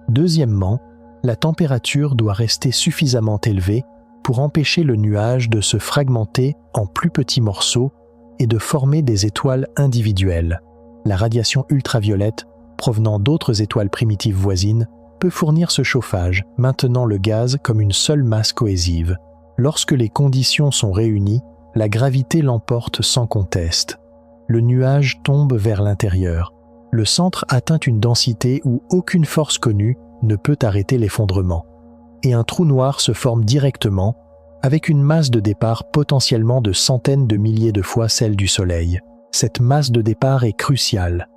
Speaker 1: Deuxièmement, la température doit rester suffisamment élevée pour empêcher le nuage de se fragmenter en plus petits morceaux et de former des étoiles individuelles. La radiation ultraviolette provenant d'autres étoiles primitives voisines peut fournir ce chauffage, maintenant le gaz comme une seule masse cohésive. Lorsque les conditions sont réunies, la gravité l'emporte sans conteste. Le nuage tombe vers l'intérieur. Le centre atteint une densité où aucune force connue ne peut arrêter l'effondrement. Et un trou noir se forme directement, avec une masse de départ potentiellement de centaines de milliers de fois celle du Soleil. Cette masse de départ est cruciale,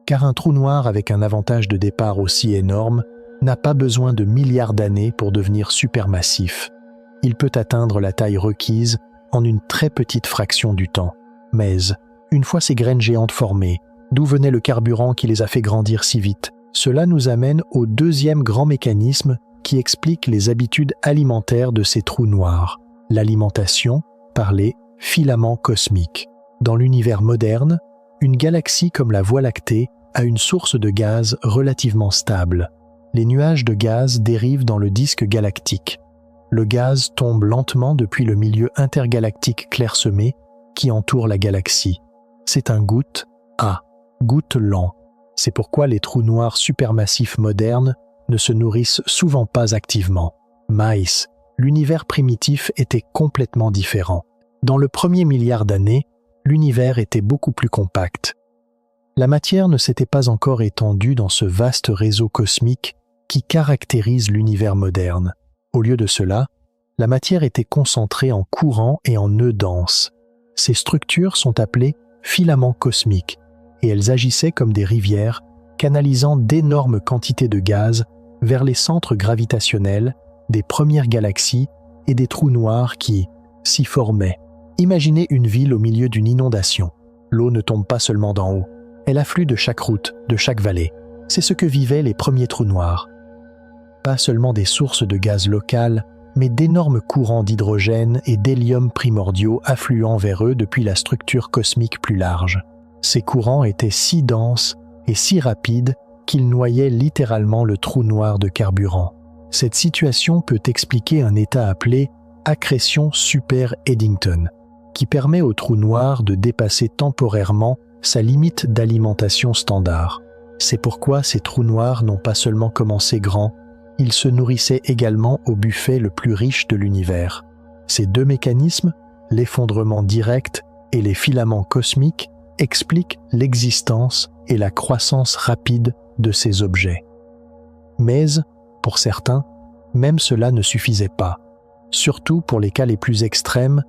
Speaker 1: car un trou noir avec un avantage de départ aussi énorme n'a pas besoin de milliards d'années pour devenir supermassif. Il peut atteindre la taille requise en une très petite fraction du temps. Mais, une fois ces graines géantes formées, d'où venait le carburant qui les a fait grandir si vite? Cela nous amène au deuxième grand mécanisme qui explique les habitudes alimentaires de ces trous noirs, l'alimentation par les filaments cosmiques. Dans l'univers moderne, une galaxie comme la Voie lactée a une source de gaz relativement stable. Les nuages de gaz dérivent dans le disque galactique. Le gaz tombe lentement depuis le milieu intergalactique clairsemé qui entoure la galaxie. C'est un goutte lent. C'est pourquoi les trous noirs supermassifs modernes ne se nourrissent souvent pas activement. Mais l'univers primitif était complètement différent. Dans le premier milliard d'années, l'univers était beaucoup plus compact. La matière ne s'était pas encore étendue dans ce vaste réseau cosmique qui caractérise l'univers moderne. Au lieu de cela, la matière était concentrée en courants et en nœuds denses. Ces structures sont appelées filaments cosmiques et elles agissaient comme des rivières, canalisant d'énormes quantités de gaz vers les centres gravitationnels des premières galaxies et des trous noirs qui s'y formaient. Imaginez une ville au milieu d'une inondation. L'eau ne tombe pas seulement d'en haut, elle afflue de chaque route, de chaque vallée. C'est ce que vivaient les premiers trous noirs. Pas seulement des sources de gaz locales, mais d'énormes courants d'hydrogène et d'hélium primordiaux affluant vers eux depuis la structure cosmique plus large. Ces courants étaient si denses et si rapides qu'ils noyaient littéralement le trou noir de carburant. Cette situation peut expliquer un état appelé accrétion super-Eddington, qui permet au trou noir de dépasser temporairement sa limite d'alimentation standard. C'est pourquoi ces trous noirs n'ont pas seulement commencé grands, ils se nourrissaient également au buffet le plus riche de l'univers. Ces deux mécanismes, l'effondrement direct et les filaments cosmiques, expliquent l'existence et la croissance rapide de ces objets. Mais, pour certains, même cela ne suffisait pas. Surtout pour les cas les plus extrêmes,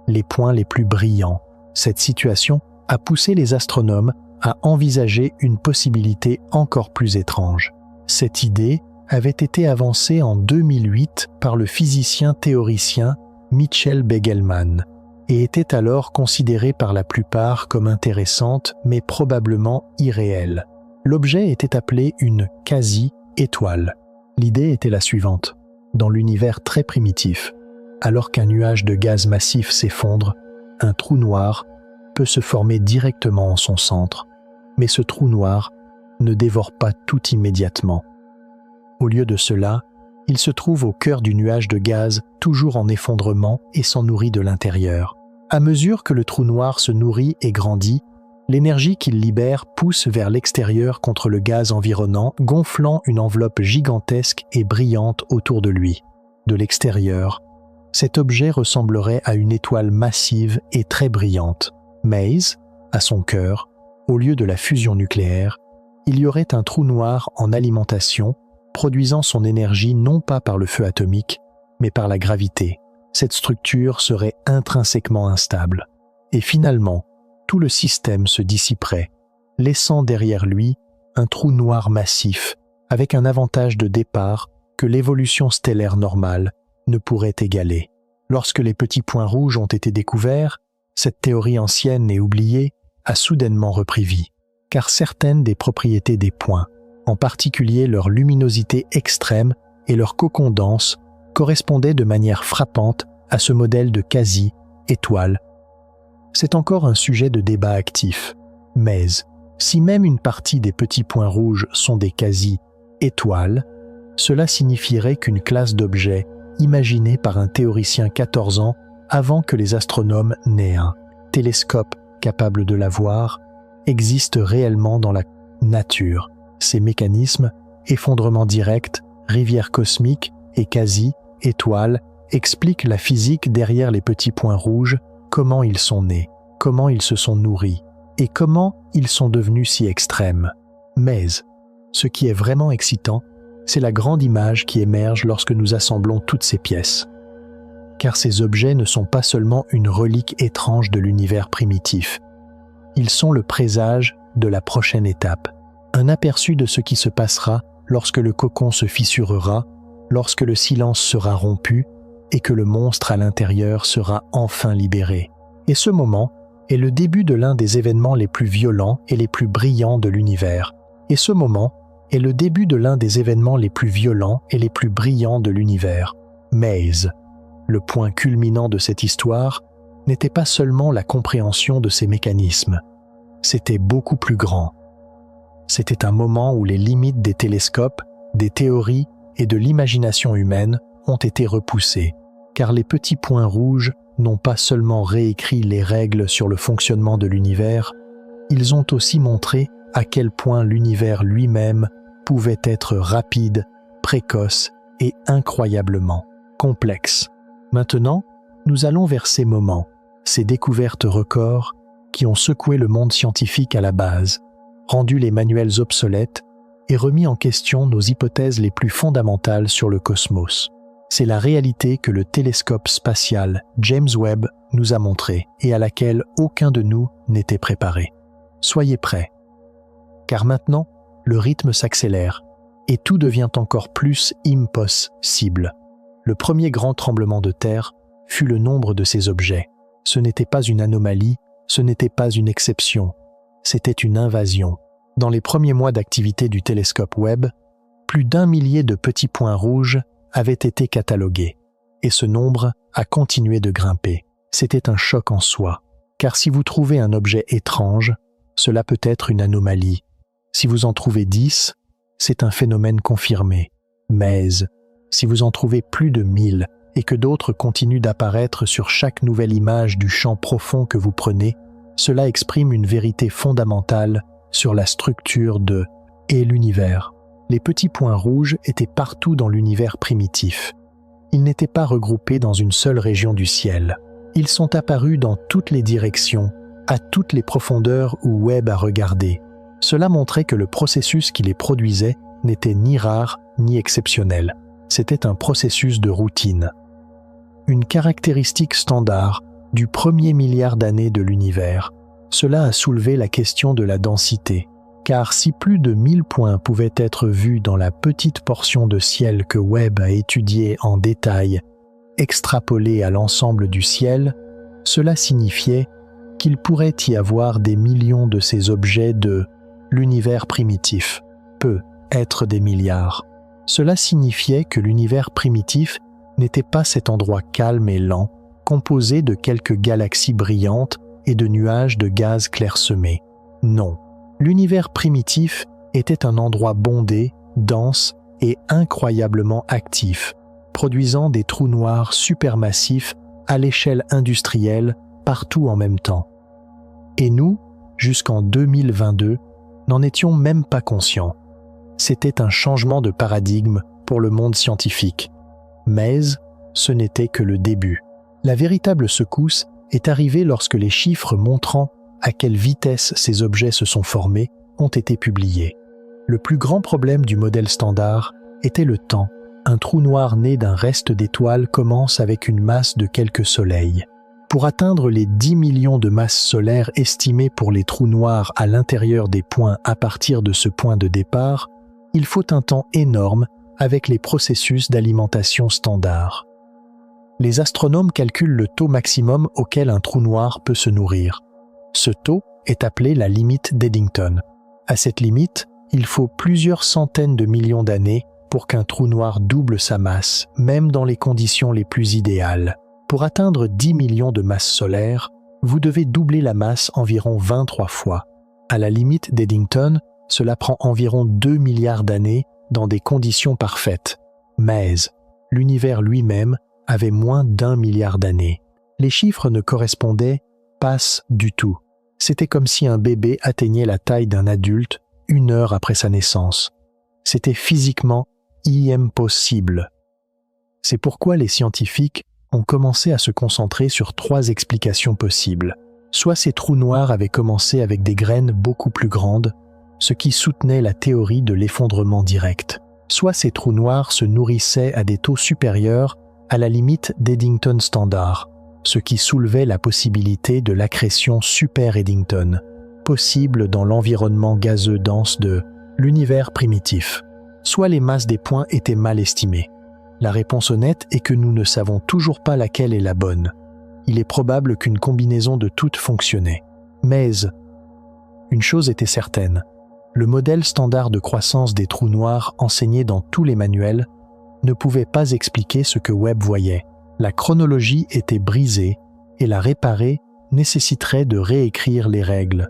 Speaker 1: les points les plus brillants. Cette situation a poussé les astronomes à envisager une possibilité encore plus étrange. Cette idée avait été avancée en 2008 par le physicien théoricien Mitchell Begelman et était alors considérée par la plupart comme intéressante mais probablement irréelle. L'objet était appelé une quasi-étoile. L'idée était la suivante. Dans l'univers très primitif, alors qu'un nuage de gaz massif s'effondre, un trou noir peut se former directement en son centre, mais ce trou noir ne dévore pas tout immédiatement. Au lieu de cela, il se trouve au cœur du nuage de gaz, toujours en effondrement et s'en nourrit de l'intérieur. À mesure que le trou noir se nourrit et grandit, l'énergie qu'il libère pousse vers l'extérieur contre le gaz environnant, gonflant une enveloppe gigantesque et brillante autour de lui. De l'extérieur, cet objet ressemblerait à une étoile massive et très brillante. Mais, à son cœur, au lieu de la fusion nucléaire, il y aurait un trou noir en alimentation, produisant son énergie non pas par le feu atomique, mais par la gravité. Cette structure serait intrinsèquement instable. Et finalement, tout le système se dissiperait, laissant derrière lui un trou noir massif, avec un avantage de départ que l'évolution stellaire normale ne pourrait égaler. Lorsque les petits points rouges ont été découverts, cette théorie ancienne et oubliée a soudainement repris vie, car certaines des propriétés des points, en particulier leur luminosité extrême et leur cocon dense, correspondaient de manière frappante à ce modèle de quasi-étoile. C'est encore un sujet de débat actif. Mais, si même une partie des petits points rouges sont des quasi-étoiles, cela signifierait qu'une classe d'objets imaginée par un théoricien 14 ans avant que les astronomes n'aient un télescope capable de la voir existe réellement dans la nature. Ces mécanismes, effondrement direct, rivières cosmiques et quasi-étoiles, expliquent la physique derrière les petits points rouges, comment ils sont nés, comment ils se sont nourris et comment ils sont devenus si extrêmes. Mais, ce qui est vraiment excitant, c'est la grande image qui émerge lorsque nous assemblons toutes ces pièces. Car ces objets ne sont pas seulement une relique étrange de l'univers primitif. Ils sont le présage de la prochaine étape, un aperçu de ce qui se passera lorsque le cocon se fissurera, lorsque le silence sera rompu et que le monstre à l'intérieur sera enfin libéré. Et ce moment est le début de l'un des événements les plus violents et les plus brillants de l'univers. Et ce moment est le début de l'un des événements les plus violents et les plus brillants de l'univers. Mais, le point culminant de cette histoire n'était pas seulement la compréhension de ces mécanismes, c'était beaucoup plus grand. C'était un moment où les limites des télescopes, des théories et de l'imagination humaine ont été repoussées, car les petits points rouges n'ont pas seulement réécrit les règles sur le fonctionnement de l'univers, ils ont aussi montré à quel point l'univers lui-même pouvait être rapide, précoce et incroyablement complexe. Maintenant, nous allons vers ces moments, ces découvertes records qui ont secoué le monde scientifique à la base, rendu les manuels obsolètes et remis en question nos hypothèses les plus fondamentales sur le cosmos. C'est la réalité que le télescope spatial James Webb nous a montrée et à laquelle aucun de nous n'était préparé. Soyez prêts, car maintenant, le rythme s'accélère et tout devient encore plus impossible. Le premier grand tremblement de terre fut le nombre de ces objets. Ce n'était pas une anomalie, ce n'était pas une exception, c'était une invasion. Dans les premiers mois d'activité du télescope Webb, plus d'1 millier de petits points rouges avaient été catalogués, et ce nombre a continué de grimper. C'était un choc en soi, car si vous trouvez un objet étrange, cela peut être une anomalie. Si vous en trouvez 10, c'est un phénomène confirmé. Mais si vous en trouvez plus de 1000 et que d'autres continuent d'apparaître sur chaque nouvelle image du champ profond que vous prenez, cela exprime une vérité fondamentale sur la structure de et l'univers. Les petits points rouges étaient partout dans l'univers primitif. Ils n'étaient pas regroupés dans une seule région du ciel. Ils sont apparus dans toutes les directions, à toutes les profondeurs où Webb a regardé. Cela montrait que le processus qui les produisait n'était ni rare ni exceptionnel. C'était un processus de routine. Une caractéristique standard du premier milliard d'années de l'univers. Cela a soulevé la question de la densité, car si plus de 1000 points pouvaient être vus dans la petite portion de ciel que Webb a étudiée en détail, extrapolée à l'ensemble du ciel, cela signifiait qu'il pourrait y avoir des millions de ces objets de l'univers primitif, peut être des milliards. Cela signifiait que l'univers primitif n'était pas cet endroit calme et lent, composé de quelques galaxies brillantes et de nuages de gaz clairsemés. Non, l'univers primitif était un endroit bondé, dense et incroyablement actif, produisant des trous noirs supermassifs à l'échelle industrielle partout en même temps. Et nous, jusqu'en 2022, n'en étions même pas conscients. C'était un changement de paradigme pour le monde scientifique. Mais ce n'était que le début. La véritable secousse est arrivée lorsque les chiffres montrant à quelle vitesse ces objets se sont formés ont été publiés. Le plus grand problème du modèle standard était le temps. Un trou noir né d'un reste d'étoiles commence avec une masse de quelques soleils. Pour atteindre les 10 millions de masses solaires estimées pour les trous noirs à l'intérieur des points à partir de ce point de départ, il faut un temps énorme avec les processus d'alimentation standard. Les astronomes calculent le taux maximum auquel un trou noir peut se nourrir. Ce taux est appelé la limite d'Eddington. À cette limite, il faut plusieurs centaines de millions d'années pour qu'un trou noir double sa masse, même dans les conditions les plus idéales. Pour atteindre 10 millions de masses solaires, vous devez doubler la masse environ 23 fois. À la limite d'Eddington, cela prend environ 2 milliards d'années dans des conditions parfaites. Mais l'univers lui-même avait moins d'1 milliard d'années. Les chiffres ne correspondaient pas du tout. C'était comme si un bébé atteignait la taille d'un adulte 1 heure après sa naissance. C'était physiquement impossible. C'est pourquoi les scientifiques ont commencé à se concentrer sur 3 explications possibles. Soit ces trous noirs avaient commencé avec des graines beaucoup plus grandes, ce qui soutenait la théorie de l'effondrement direct. Soit ces trous noirs se nourrissaient à des taux supérieurs à la limite d'Eddington standard, ce qui soulevait la possibilité de l'accrétion super-Eddington, possible dans l'environnement gazeux dense de l'univers primitif. Soit les masses des points étaient mal estimées. La réponse honnête est que nous ne savons toujours pas laquelle est la bonne. Il est probable qu'une combinaison de toutes fonctionnait. Mais une chose était certaine, le modèle standard de croissance des trous noirs enseigné dans tous les manuels ne pouvait pas expliquer ce que Webb voyait. La chronologie était brisée et la réparer nécessiterait de réécrire les règles.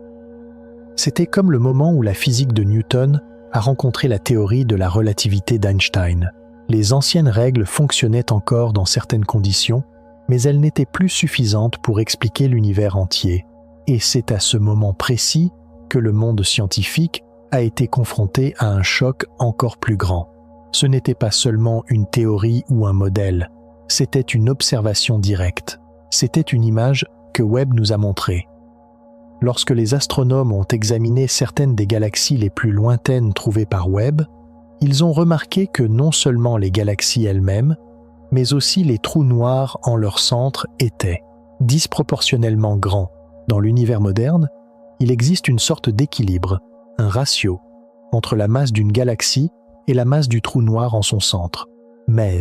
Speaker 1: C'était comme le moment où la physique de Newton a rencontré la théorie de la relativité d'Einstein. Les anciennes règles fonctionnaient encore dans certaines conditions, mais elles n'étaient plus suffisantes pour expliquer l'univers entier. Et c'est à ce moment précis que le monde scientifique a été confronté à un choc encore plus grand. Ce n'était pas seulement une théorie ou un modèle, c'était une observation directe. C'était une image que Webb nous a montrée. Lorsque les astronomes ont examiné certaines des galaxies les plus lointaines trouvées par Webb, ils ont remarqué que non seulement les galaxies elles-mêmes, mais aussi les trous noirs en leur centre étaient disproportionnellement grands. Dans l'univers moderne, il existe une sorte d'équilibre, un ratio, entre la masse d'une galaxie et la masse du trou noir en son centre. Mais,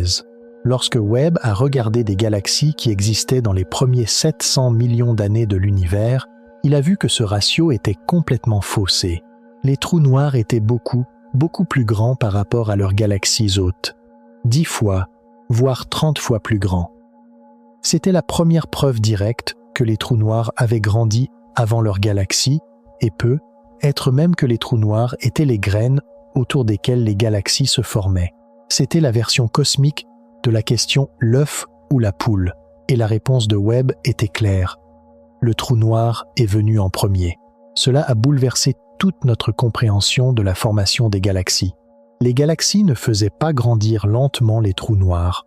Speaker 1: lorsque Webb a regardé des galaxies qui existaient dans les premiers 700 millions d'années de l'univers, il a vu que ce ratio était complètement faussé. Les trous noirs étaient beaucoup plus grands par rapport à leurs galaxies hôtes. 10 fois, voire 30 fois plus grands. C'était la première preuve directe que les trous noirs avaient grandi avant leur galaxie et peut être même que les trous noirs étaient les graines autour desquelles les galaxies se formaient. C'était la version cosmique de la question « l'œuf ou la poule ?» et la réponse de Webb était claire. Le trou noir est venu en premier. Cela a bouleversé toute notre compréhension de la formation des galaxies. Les galaxies ne faisaient pas grandir lentement les trous noirs.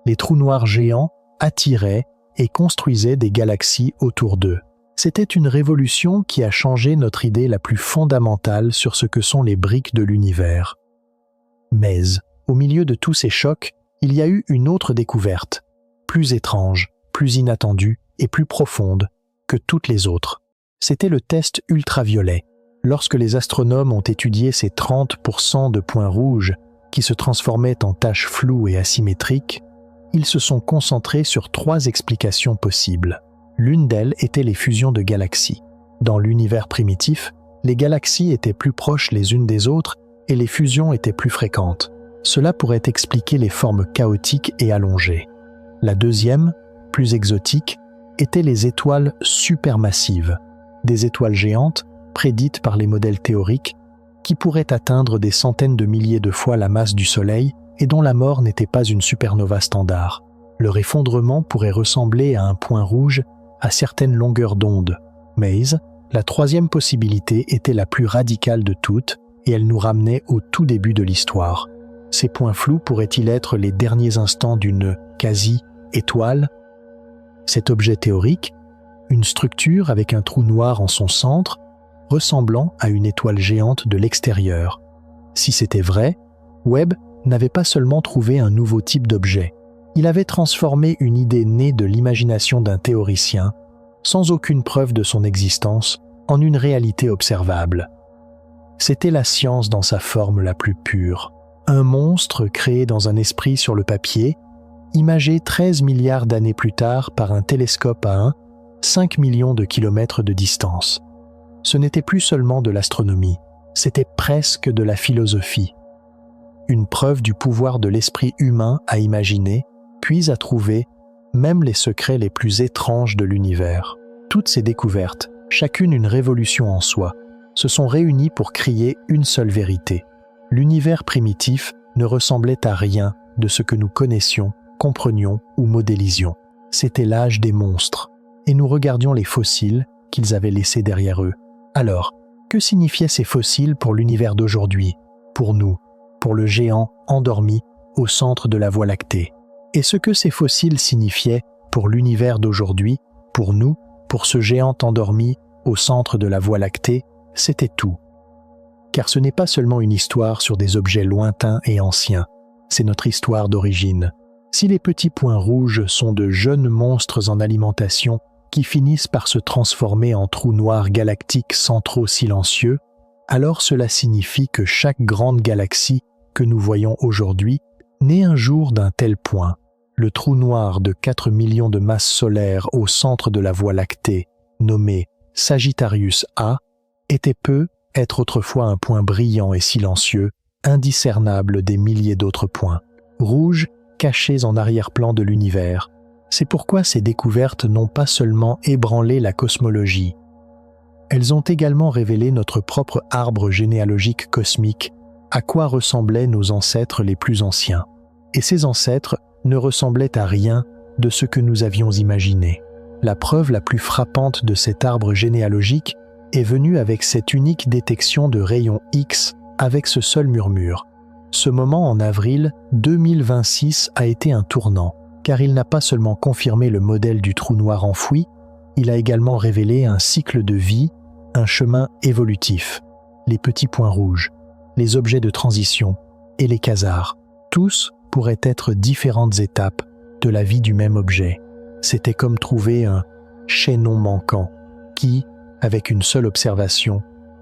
Speaker 1: Les trous noirs géants attiraient et construisaient des galaxies autour d'eux. C'était une révolution qui a changé notre idée la plus fondamentale sur ce que sont les briques de l'univers. Mais, au milieu de tous ces chocs, il y a eu une autre découverte, plus étrange, plus inattendue et plus profonde que toutes les autres. C'était le test ultraviolet. Lorsque les astronomes ont étudié ces 30% de points rouges qui se transformaient en taches floues et asymétriques, ils se sont concentrés sur 3 explications possibles. L'une d'elles était les fusions de galaxies. Dans l'univers primitif, les galaxies étaient plus proches les unes des autres et les fusions étaient plus fréquentes. Cela pourrait expliquer les formes chaotiques et allongées. La deuxième, plus exotique, étaient les étoiles supermassives, des étoiles géantes prédites par les modèles théoriques qui pourraient atteindre des centaines de milliers de fois la masse du Soleil et dont la mort n'était pas une supernova standard. Leur effondrement pourrait ressembler à un point rouge à certaines longueurs d'onde. Mais la troisième possibilité était la plus radicale de toutes et elle nous ramenait au tout début de l'histoire. Ces points flous pourraient-ils être les derniers instants d'une quasi-étoile? Cet objet théorique, une structure avec un trou noir en son centre, ressemblant à une étoile géante de l'extérieur. Si c'était vrai, Webb n'avait pas seulement trouvé un nouveau type d'objet, il avait transformé une idée née de l'imagination d'un théoricien, sans aucune preuve de son existence, en une réalité observable. C'était la science dans sa forme la plus pure. Un monstre créé dans un esprit sur le papier, imagé 13 milliards d'années plus tard par un télescope à 5 millions de kilomètres de distance. Ce n'était plus seulement de l'astronomie, c'était presque de la philosophie. Une preuve du pouvoir de l'esprit humain à imaginer, puis à trouver même les secrets les plus étranges de l'univers. Toutes ces découvertes, chacune une révolution en soi, se sont réunis pour crier une seule vérité. L'univers primitif ne ressemblait à rien de ce que nous connaissions, comprenions ou modélisions. C'était l'âge des monstres, et nous regardions les fossiles qu'ils avaient laissés derrière eux. Alors, que signifiaient ces fossiles pour l'univers d'aujourd'hui, pour nous, pour le géant endormi au centre de la Voie lactée? Et ce que ces fossiles signifiaient pour l'univers d'aujourd'hui, pour nous, pour ce géant endormi au centre de la Voie lactée, c'était tout. Car ce n'est pas seulement une histoire sur des objets lointains et anciens, c'est notre histoire d'origine. Si les petits points rouges sont de jeunes monstres en alimentation qui finissent par se transformer en trous noirs galactiques centraux silencieux, alors cela signifie que chaque grande galaxie que nous voyons aujourd'hui naît un jour d'un tel point. Le trou noir de 4 millions de masses solaires au centre de la Voie lactée, nommé Sagittarius A, était être autrefois un point brillant et silencieux, indiscernable des milliers d'autres points, rouges cachés en arrière-plan de l'univers. C'est pourquoi ces découvertes n'ont pas seulement ébranlé la cosmologie. Elles ont également révélé notre propre arbre généalogique cosmique, à quoi ressemblaient nos ancêtres les plus anciens. Et ces ancêtres ne ressemblaient à rien de ce que nous avions imaginé. La preuve la plus frappante de cet arbre généalogique est venue avec cette unique détection de rayons X avec ce seul murmure. Ce moment en avril 2026 a été un tournant, car il n'a pas seulement confirmé le modèle du trou noir enfoui, il a également révélé un cycle de vie, un chemin évolutif. Les petits points rouges, les objets de transition et les quasars, tous pourraient être différentes étapes de la vie du même objet. C'était comme trouver un chaînon manquant qui, avec une seule observation,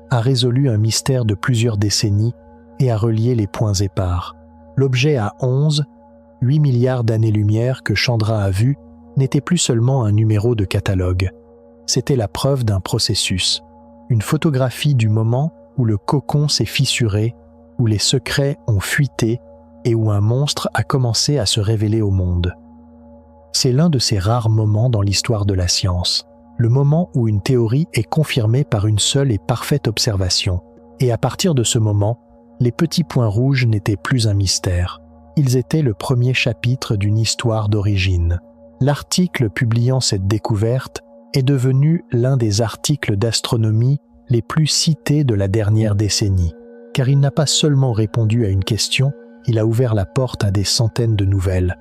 Speaker 1: a résolu un mystère de plusieurs décennies et a relié les points épars. L'objet à 8 milliards d'années-lumière que Chandra a vu n'était plus seulement un numéro de catalogue. C'était la preuve d'un processus, une photographie du moment où le cocon s'est fissuré, où les secrets ont fuité et où un monstre a commencé à se révéler au monde. C'est l'un de ces rares moments dans l'histoire de la science, le moment où une théorie est confirmée par une seule et parfaite observation. Et à partir de ce moment, les petits points rouges n'étaient plus un mystère. Ils étaient le premier chapitre d'une histoire d'origine. L'article publiant cette découverte est devenu l'un des articles d'astronomie les plus cités de la dernière décennie, car il n'a pas seulement répondu à une question, il a ouvert la porte à des centaines de nouvelles.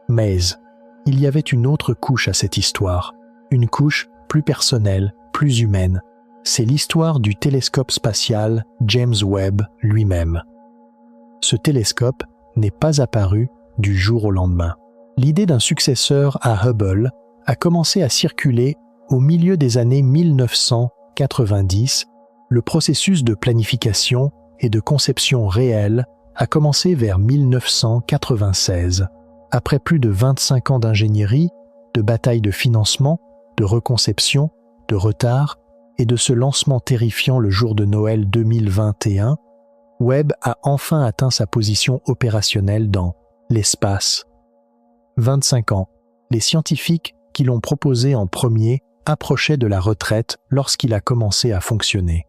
Speaker 1: Mais il y avait une autre couche à cette histoire, une couche plus personnelle, plus humaine. C'est l'histoire du télescope spatial James Webb lui-même. Ce télescope n'est pas apparu du jour au lendemain. L'idée d'un successeur à Hubble a commencé à circuler au milieu des années 1990. Le processus de planification et de conception réelle a commencé vers 1996. Après plus de 25 ans d'ingénierie, de batailles de financement, de reconception, de retard et de ce lancement terrifiant le jour de Noël 2021, Webb a enfin atteint sa position opérationnelle dans l'espace. 25 ans, les scientifiques qui l'ont proposé en premier approchaient de la retraite lorsqu'il a commencé à fonctionner.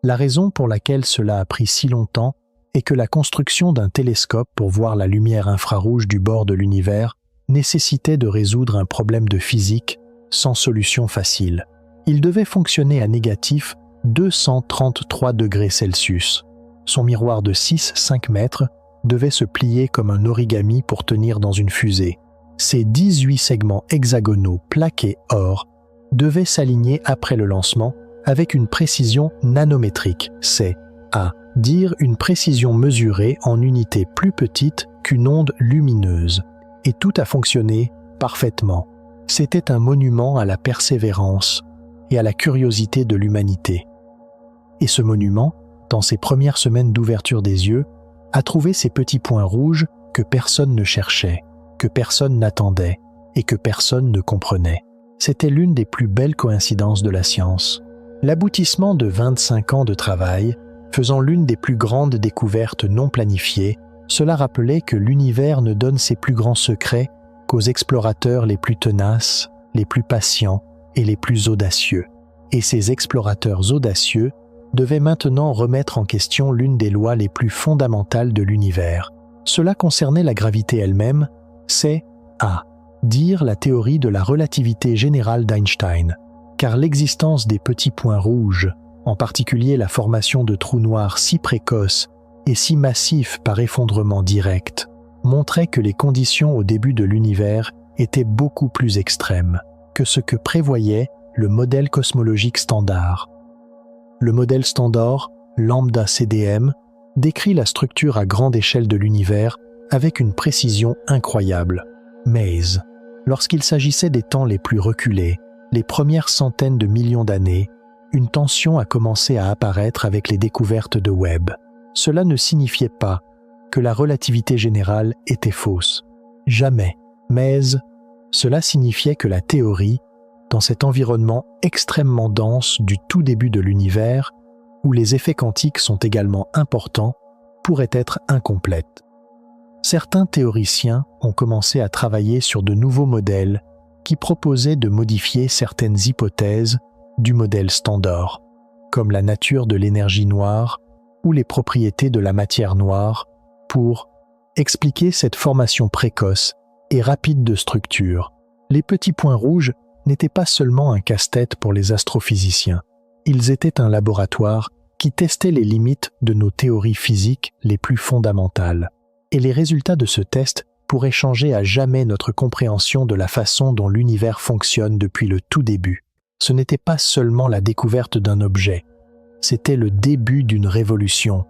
Speaker 1: La raison pour laquelle cela a pris si longtemps est que la construction d'un télescope pour voir la lumière infrarouge du bord de l'univers nécessitait de résoudre un problème de physique sans solution facile. Il devait fonctionner à négatif 233 degrés Celsius. Son miroir de 6-5 mètres devait se plier comme un origami pour tenir dans une fusée. Ses 18 segments hexagonaux plaqués or devaient s'aligner après le lancement avec une précision nanométrique, c'est à dire une précision mesurée en unités plus petites qu'une onde lumineuse. Et tout a fonctionné parfaitement. C'était un monument à la persévérance et à la curiosité de l'humanité. Et ce monument, dans ses premières semaines d'ouverture des yeux, a trouvé ces petits points rouges que personne ne cherchait, que personne n'attendait et que personne ne comprenait. C'était l'une des plus belles coïncidences de la science. L'aboutissement de 25 ans de travail, faisant l'une des plus grandes découvertes non planifiées, cela rappelait que l'univers ne donne ses plus grands secrets qu'aux explorateurs les plus tenaces, les plus patients et les plus audacieux. Et ces explorateurs audacieux devait maintenant remettre en question l'une des lois les plus fondamentales de l'univers. Cela concernait la gravité elle-même, c'est à dire la théorie de la relativité générale d'Einstein, car l'existence des petits points rouges, en particulier la formation de trous noirs si précoces et si massifs par effondrement direct, montrait que les conditions au début de l'univers étaient beaucoup plus extrêmes que ce que prévoyait le modèle cosmologique standard. Le modèle standard, lambda CDM, décrit la structure à grande échelle de l'univers avec une précision incroyable. Mais, lorsqu'il s'agissait des temps les plus reculés, les premières centaines de millions d'années, une tension a commencé à apparaître avec les découvertes de Webb. Cela ne signifiait pas que la relativité générale était fausse. Jamais. Mais cela signifiait que la théorie, dans cet environnement extrêmement dense du tout début de l'univers, où les effets quantiques sont également importants, pourrait être incomplète. Certains théoriciens ont commencé à travailler sur de nouveaux modèles qui proposaient de modifier certaines hypothèses du modèle standard, comme la nature de l'énergie noire ou les propriétés de la matière noire, pour expliquer cette formation précoce et rapide de structure. Les petits points rouges n'étaient pas seulement un casse-tête pour les astrophysiciens, ils étaient un laboratoire qui testait les limites de nos théories physiques les plus fondamentales. Et les résultats de ce test pourraient changer à jamais notre compréhension de la façon dont l'univers fonctionne depuis le tout début. Ce n'était pas seulement la découverte d'un objet, c'était le début d'une révolution.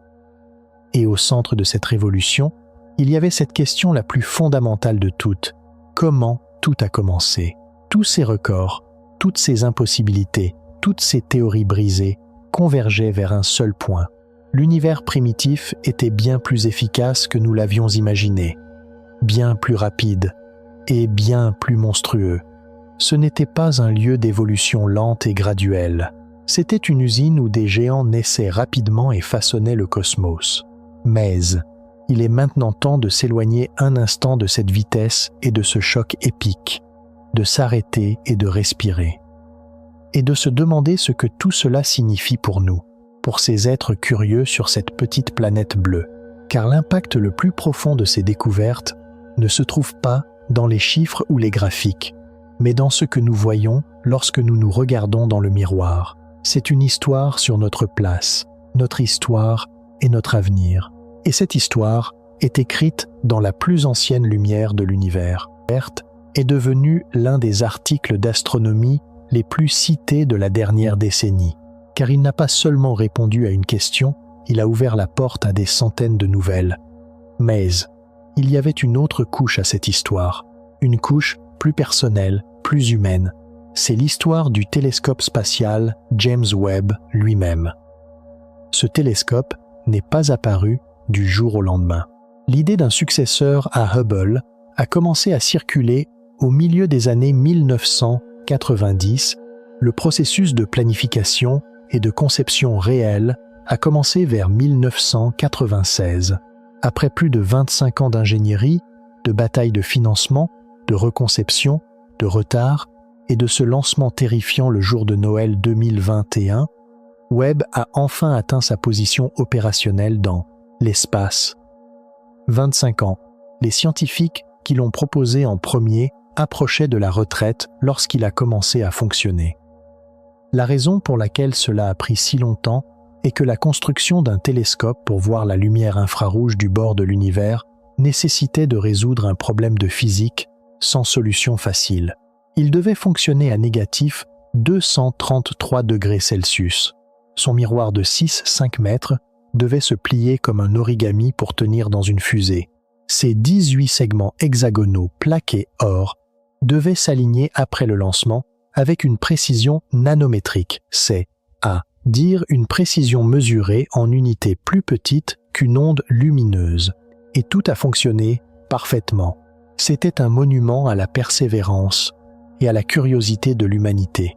Speaker 1: Et au centre de cette révolution, il y avait cette question la plus fondamentale de toutes. Comment tout a commencé? Tous ces records, toutes ces impossibilités, toutes ces théories brisées convergeaient vers un seul point. L'univers primitif était bien plus efficace que nous l'avions imaginé, bien plus rapide et bien plus monstrueux. Ce n'était pas un lieu d'évolution lente et graduelle. C'était une usine où des géants naissaient rapidement et façonnaient le cosmos. Mais il est maintenant temps de s'éloigner un instant de cette vitesse et de ce choc épique, de s'arrêter et de respirer, et de se demander ce que tout cela signifie pour nous, pour ces êtres curieux sur cette petite planète bleue. Car l'impact le plus profond de ces découvertes ne se trouve pas dans les chiffres ou les graphiques, mais dans ce que nous voyons lorsque nous nous regardons dans le miroir. C'est une histoire sur notre place, notre histoire et notre avenir. Et cette histoire est écrite dans la plus ancienne lumière de l'univers. Verte est devenue l'un des articles d'astronomie les plus cités de la dernière décennie, car il n'a pas seulement répondu à une question, il a ouvert la porte à des centaines de nouvelles. Mais il y avait une autre couche à cette histoire, une couche plus personnelle, plus humaine. C'est l'histoire du télescope spatial James Webb lui-même. Ce télescope n'est pas apparu du jour au lendemain. L'idée d'un successeur à Hubble a commencé à circuler au milieu des années 1990. Le processus de planification et de conception réelle a commencé vers 1996. Après plus de 25 ans d'ingénierie, de bataille de financement, de reconception, de retard et de ce lancement terrifiant le jour de Noël 2021, Webb a enfin atteint sa position opérationnelle dans l'espace. 25 ans, les scientifiques qui l'ont proposé en premier approchaient de la retraite lorsqu'il a commencé à fonctionner. La raison pour laquelle cela a pris si longtemps est que la construction d'un télescope pour voir la lumière infrarouge du bord de l'univers nécessitait de résoudre un problème de physique sans solution facile. Il devait fonctionner à négatif 233 degrés Celsius. Son miroir de 6-5 mètres devait se plier comme un origami pour tenir dans une fusée. Ses 18 segments hexagonaux plaqués or devaient s'aligner après le lancement avec une précision nanométrique, c'est à dire une précision mesurée en unités plus petites qu'une onde lumineuse. Et tout a fonctionné parfaitement. C'était un monument à la persévérance et à la curiosité de l'humanité.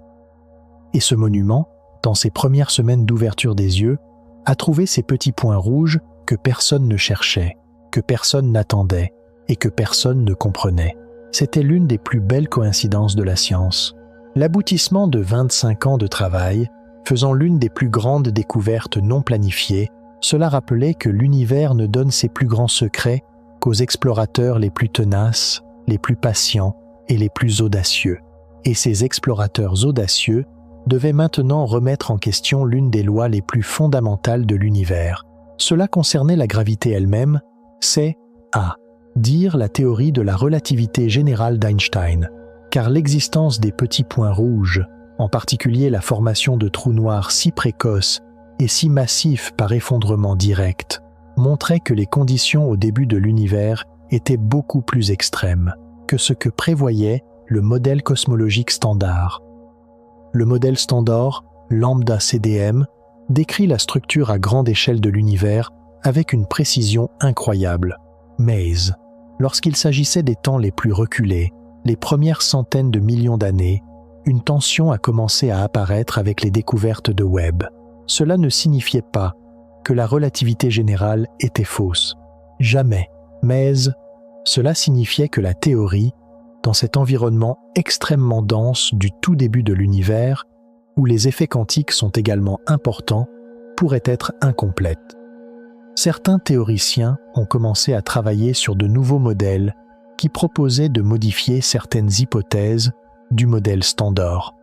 Speaker 1: Et ce monument, dans ses premières semaines d'ouverture des yeux, a trouvé ces petits points rouges que personne ne cherchait, que personne n'attendait et que personne ne comprenait. C'était l'une des plus belles coïncidences de la science. L'aboutissement de 25 ans de travail Faisant l'une des plus grandes découvertes non planifiées, cela rappelait que l'univers ne donne ses plus grands secrets qu'aux explorateurs les plus tenaces, les plus patients et les plus audacieux. Et ces explorateurs audacieux devaient maintenant remettre en question l'une des lois les plus fondamentales de l'univers. Cela concernait la gravité elle-même, c'est à dire la théorie de la relativité générale d'Einstein, car l'existence des petits points rouges, en particulier la formation de trous noirs si précoces et si massifs par effondrement direct, montrait que les conditions au début de l'univers étaient beaucoup plus extrêmes que ce que prévoyait le modèle cosmologique standard. Le modèle standard, lambda CDM, décrit la structure à grande échelle de l'univers avec une précision incroyable. Mais, lorsqu'il s'agissait des temps les plus reculés, les premières centaines de millions d'années, une tension a commencé à apparaître avec les découvertes de Webb. Cela ne signifiait pas que la relativité générale était fausse. Jamais. Mais cela signifiait que la théorie, dans cet environnement extrêmement dense du tout début de l'univers, où les effets quantiques sont également importants, pourrait être incomplète. Certains théoriciens ont commencé à travailler sur de nouveaux modèles qui proposaient de modifier certaines hypothèses du modèle standard,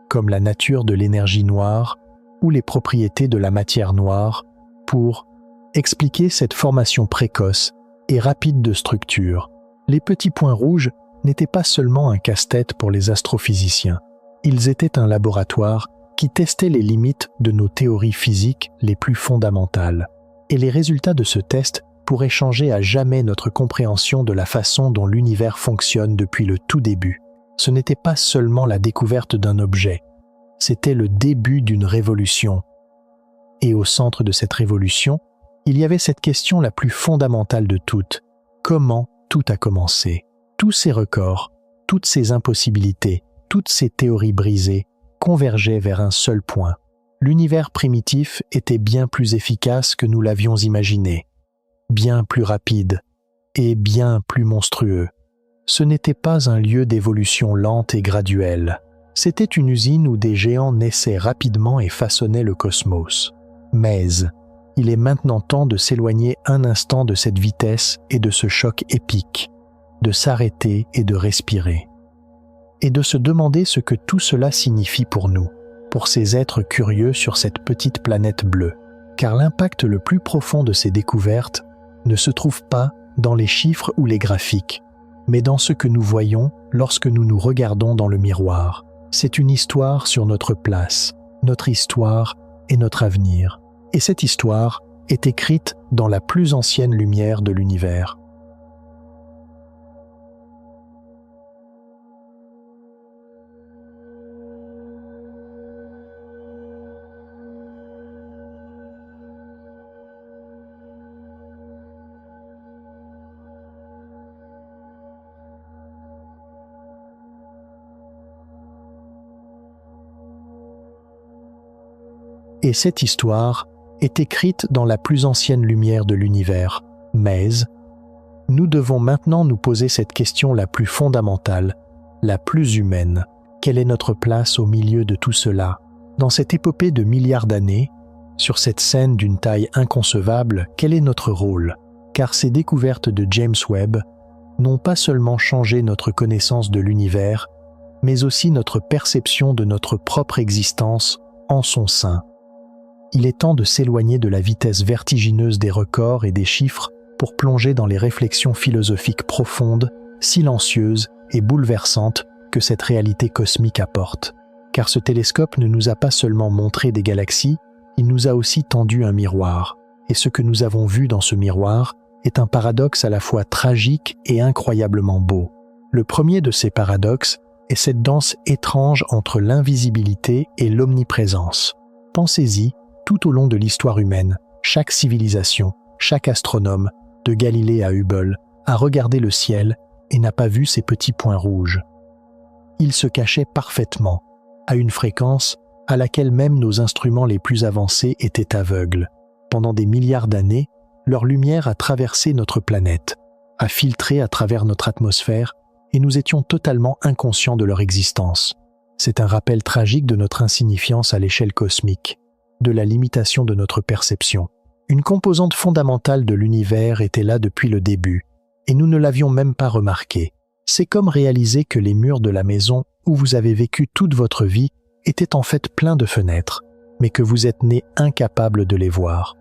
Speaker 1: comme la nature de l'énergie noire ou les propriétés de la matière noire, pour expliquer cette formation précoce et rapide de structure. Les petits points rouges n'étaient pas seulement un casse-tête pour les astrophysiciens, ils étaient un laboratoire qui testait les limites de nos théories physiques les plus fondamentales. Et les résultats de ce test pourraient changer à jamais notre compréhension de la façon dont l'univers fonctionne depuis le tout début. Ce n'était pas seulement la découverte d'un objet, c'était le début d'une révolution. Et au centre de cette révolution, il y avait cette question la plus fondamentale de toutes. Comment tout a commencé? Tous ces records, toutes ces impossibilités, toutes ces théories brisées convergeaient vers un seul point. L'univers primitif était bien plus efficace que nous l'avions imaginé, bien plus rapide et bien plus monstrueux. Ce n'était pas un lieu d'évolution lente et graduelle. C'était une usine où des géants naissaient rapidement et façonnaient le cosmos. Mais il est maintenant temps de s'éloigner un instant de cette vitesse et de ce choc épique, de s'arrêter et de respirer, et de se demander ce que tout cela signifie pour nous, pour ces êtres curieux sur cette petite planète bleue. Car l'impact le plus profond de ces découvertes ne se trouve pas dans les chiffres ou les graphiques, mais dans ce que nous voyons lorsque nous nous regardons dans le miroir. C'est une histoire sur notre place, notre histoire et notre avenir. Et cette histoire est écrite dans la plus ancienne lumière de l'univers. Et cette histoire est écrite dans la plus ancienne lumière de l'univers. Mais nous devons maintenant nous poser cette question la plus fondamentale, la plus humaine. Quelle est notre place au milieu de tout cela? Dans cette épopée de milliards d'années, sur cette scène d'une taille inconcevable, quel est notre rôle? Car ces découvertes de James Webb n'ont pas seulement changé notre connaissance de l'univers, mais aussi notre perception de notre propre existence en son sein. Il est temps de s'éloigner de la vitesse vertigineuse des records et des chiffres pour plonger dans les réflexions philosophiques profondes, silencieuses et bouleversantes que cette réalité cosmique apporte. Car ce télescope ne nous a pas seulement montré des galaxies, il nous a aussi tendu un miroir. Et ce que nous avons vu dans ce miroir est un paradoxe à la fois tragique et incroyablement beau. Le premier de ces paradoxes est cette danse étrange entre l'invisibilité et l'omniprésence. Pensez-y, tout au long de l'histoire humaine, chaque civilisation, chaque astronome, de Galilée à Hubble, a regardé le ciel et n'a pas vu ces petits points rouges. Ils se cachaient parfaitement, à une fréquence à laquelle même nos instruments les plus avancés étaient aveugles. Pendant des milliards d'années, leur lumière a traversé notre planète, a filtré à travers notre atmosphère et nous étions totalement inconscients de leur existence. C'est un rappel tragique de notre insignifiance à l'échelle cosmique, de la limitation de notre perception. Une composante fondamentale de l'univers était là depuis le début, et nous ne l'avions même pas remarqué. C'est comme réaliser que les murs de la maison où vous avez vécu toute votre vie étaient en fait pleins de fenêtres, mais que vous êtes né incapable de les voir.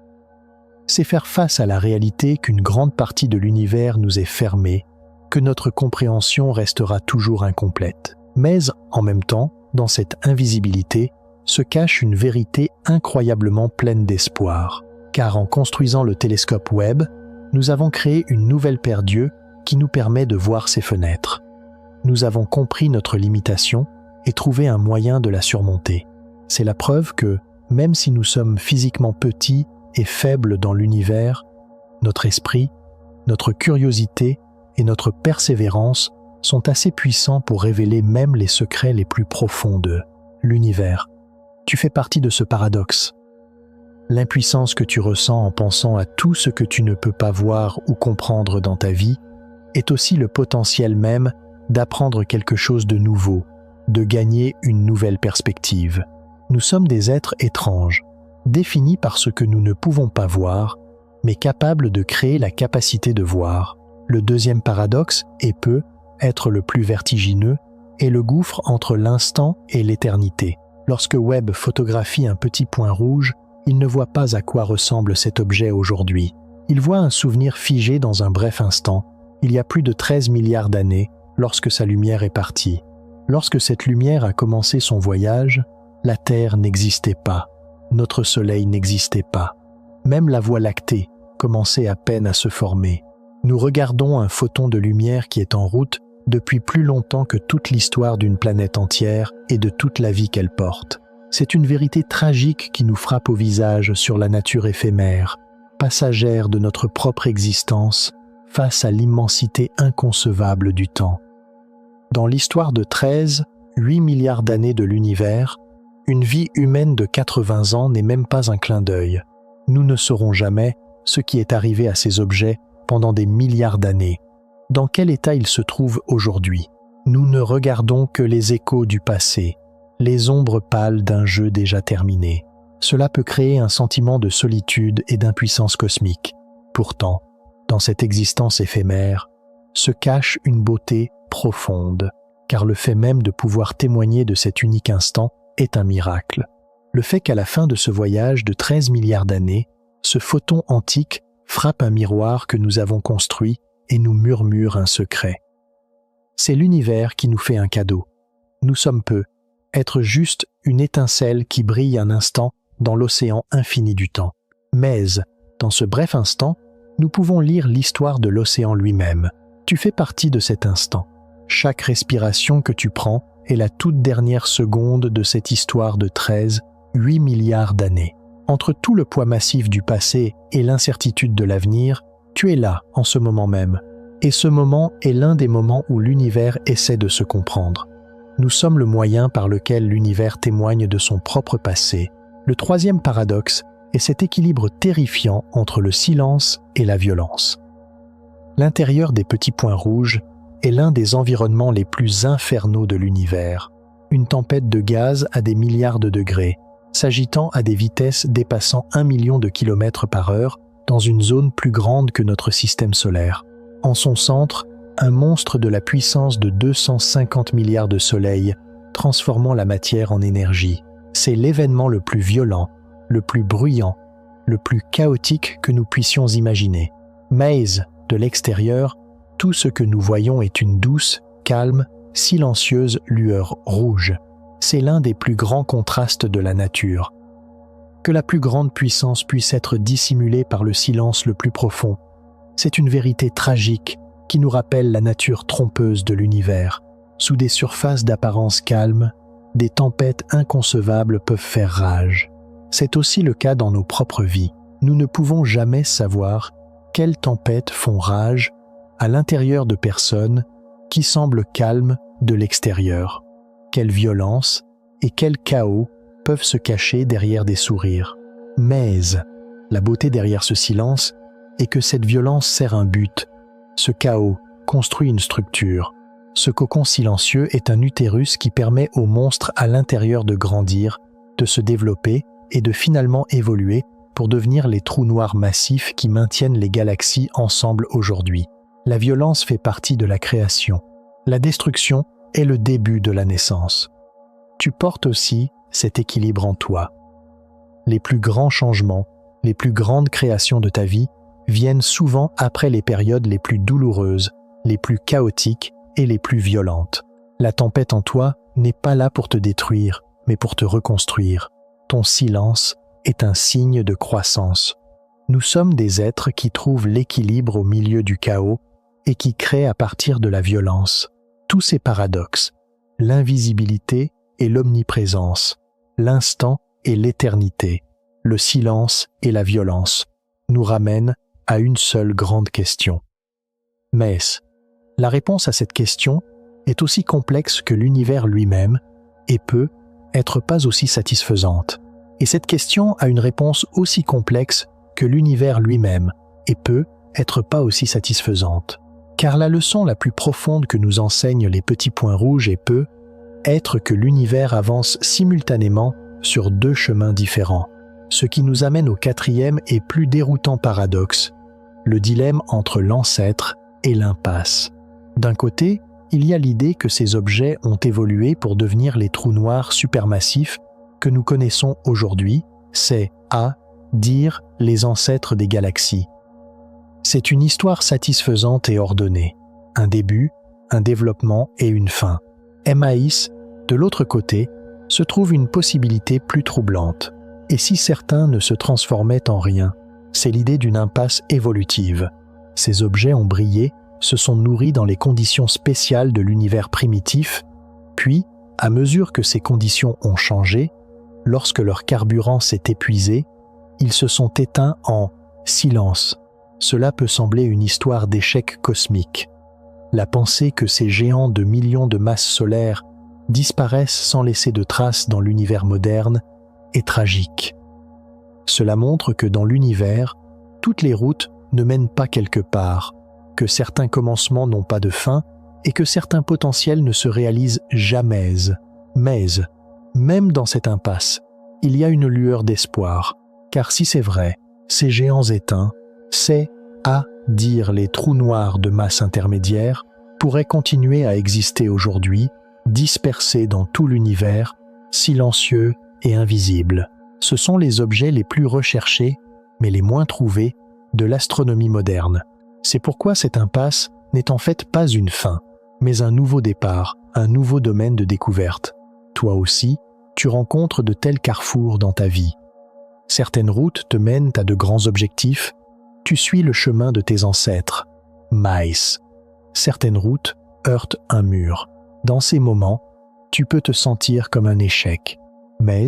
Speaker 1: C'est faire face à la réalité qu'une grande partie de l'univers nous est fermée, que notre compréhension restera toujours incomplète. Mais, en même temps, dans cette invisibilité, se cache une vérité incroyablement pleine d'espoir. Car en construisant le télescope Webb, nous avons créé une nouvelle paire d'yeux qui nous permet de voir ces fenêtres. Nous avons compris notre limitation et trouvé un moyen de la surmonter. C'est la preuve que, même si nous sommes physiquement petits et faibles dans l'univers, notre esprit, notre curiosité et notre persévérance sont assez puissants pour révéler même les secrets les plus profonds de l'univers. Tu fais partie de ce paradoxe. L'impuissance que tu ressens en pensant à tout ce que tu ne peux pas voir ou comprendre dans ta vie est aussi le potentiel même d'apprendre quelque chose de nouveau, de gagner une nouvelle perspective. Nous sommes des êtres étranges, définis par ce que nous ne pouvons pas voir, mais capables de créer la capacité de voir. Le deuxième paradoxe, et peut être le plus vertigineux, est le gouffre entre l'instant et l'éternité. Lorsque Webb photographie un petit point rouge, il ne voit pas à quoi ressemble cet objet aujourd'hui. Il voit un souvenir figé dans un bref instant, il y a plus de 13 milliards d'années, lorsque sa lumière est partie. Lorsque cette lumière a commencé son voyage, la Terre n'existait pas, notre Soleil n'existait pas. Même la Voie lactée commençait à peine à se former. Nous regardons un photon de lumière qui est en route depuis plus longtemps que toute l'histoire d'une planète entière et de toute la vie qu'elle porte. C'est une vérité tragique qui nous frappe au visage sur la nature éphémère, passagère de notre propre existence, face à l'immensité inconcevable du temps. Dans l'histoire de 8 milliards d'années de l'univers, une vie humaine de 80 ans n'est même pas un clin d'œil. Nous ne saurons jamais ce qui est arrivé à ces objets pendant des milliards d'années. Dans quel état ils se trouvent aujourd'hui? Nous ne regardons que les échos du passé, les ombres pâles d'un jeu déjà terminé. Cela peut créer un sentiment de solitude et d'impuissance cosmique. Pourtant, dans cette existence éphémère, se cache une beauté profonde, car le fait même de pouvoir témoigner de cet unique instant est un miracle. Le fait qu'à la fin de ce voyage de 13 milliards d'années, ce photon antique frappe un miroir que nous avons construit et nous murmure un secret. C'est l'univers qui nous fait un cadeau. Nous sommes peu, être juste une étincelle qui brille un instant dans l'océan infini du temps. Mais, dans ce bref instant, nous pouvons lire l'histoire de l'océan lui-même. Tu fais partie de cet instant. Chaque respiration que tu prends est la toute dernière seconde de cette histoire de 8 milliards d'années. Entre tout le poids massif du passé et l'incertitude de l'avenir, tu es là, en ce moment même. Et ce moment est l'un des moments où l'univers essaie de se comprendre. Nous sommes le moyen par lequel l'univers témoigne de son propre passé. Le troisième paradoxe est cet équilibre terrifiant entre le silence et la violence. L'intérieur des petits points rouges est l'un des environnements les plus infernaux de l'univers. Une tempête de gaz à des milliards de degrés, s'agitant à des vitesses dépassant 1 million de kilomètres par heure dans une zone plus grande que notre système solaire. En son centre, un monstre de la puissance de 250 milliards de soleils, transformant la matière en énergie. C'est l'événement le plus violent, le plus bruyant, le plus chaotique que nous puissions imaginer. Mais, de l'extérieur, tout ce que nous voyons est une douce, calme, silencieuse lueur rouge. C'est l'un des plus grands contrastes de la nature. Que la plus grande puissance puisse être dissimulée par le silence le plus profond, c'est une vérité tragique qui nous rappelle la nature trompeuse de l'univers. Sous des surfaces d'apparence calme, des tempêtes inconcevables peuvent faire rage. C'est aussi le cas dans nos propres vies. Nous ne pouvons jamais savoir quelles tempêtes font rage à l'intérieur de personnes qui semblent calmes de l'extérieur. Quelle violence et quel chaos peuvent se cacher derrière des sourires. Mais la beauté derrière ce silence est que cette violence sert un but. Ce chaos construit une structure. Ce cocon silencieux est un utérus qui permet aux monstres à l'intérieur de grandir, de se développer et de finalement évoluer pour devenir les trous noirs massifs qui maintiennent les galaxies ensemble aujourd'hui. La violence fait partie de la création. La destruction est le début de la naissance. Tu portes aussi cet équilibre en toi. Les plus grands changements, les plus grandes créations de ta vie viennent souvent après les périodes les plus douloureuses, les plus chaotiques et les plus violentes. La tempête en toi n'est pas là pour te détruire, mais pour te reconstruire. Ton silence est un signe de croissance. Nous sommes des êtres qui trouvent l'équilibre au milieu du chaos et qui créent à partir de la violence. Tous ces paradoxes, l'invisibilité et l'omniprésence, l'instant et l'éternité, le silence et la violence, nous ramènent à une seule grande question. Mais la réponse à cette question est aussi complexe que l'univers lui-même et peut être pas aussi satisfaisante. Et cette question a une réponse aussi complexe que l'univers lui-même et peut être pas aussi satisfaisante. Car la leçon la plus profonde que nous enseignent les petits points rouges peut être que l'univers avance simultanément sur deux chemins différents, ce qui nous amène au quatrième et plus déroutant paradoxe, le dilemme entre l'ancêtre et l'impasse. D'un côté, il y a l'idée que ces objets ont évolué pour devenir les trous noirs supermassifs que nous connaissons aujourd'hui, c'est, à dire, les ancêtres des galaxies. C'est une histoire satisfaisante et ordonnée, un début, un développement et une fin. Mais, de l'autre côté, se trouve une possibilité plus troublante. Et si certains ne se transformaient en rien, c'est l'idée d'une impasse évolutive. Ces objets ont brillé, se sont nourris dans les conditions spéciales de l'univers primitif, puis, à mesure que ces conditions ont changé, lorsque leur carburant s'est épuisé, ils se sont éteints en silence. Cela peut sembler une histoire d'échec cosmique. La pensée que ces géants de millions de masses solaires disparaissent sans laisser de traces dans l'univers moderne est tragique. Cela montre que dans l'univers, toutes les routes ne mènent pas quelque part, que certains commencements n'ont pas de fin et que certains potentiels ne se réalisent jamais. Mais, même dans cette impasse, il y a une lueur d'espoir, car si c'est vrai, ces géants éteints, c'est, à dire les trous noirs de masse intermédiaire, pourraient continuer à exister aujourd'hui, dispersés dans tout l'univers, silencieux et invisibles. Ce sont les objets les plus recherchés, mais les moins trouvés, de l'astronomie moderne. C'est pourquoi cette impasse n'est en fait pas une fin, mais un nouveau départ, un nouveau domaine de découverte. Toi aussi, tu rencontres de tels carrefours dans ta vie. Certaines routes te mènent à de grands objectifs, tu suis le chemin de tes ancêtres. Mais, certaines routes heurtent un mur. Dans ces moments, tu peux te sentir comme un échec. Mais,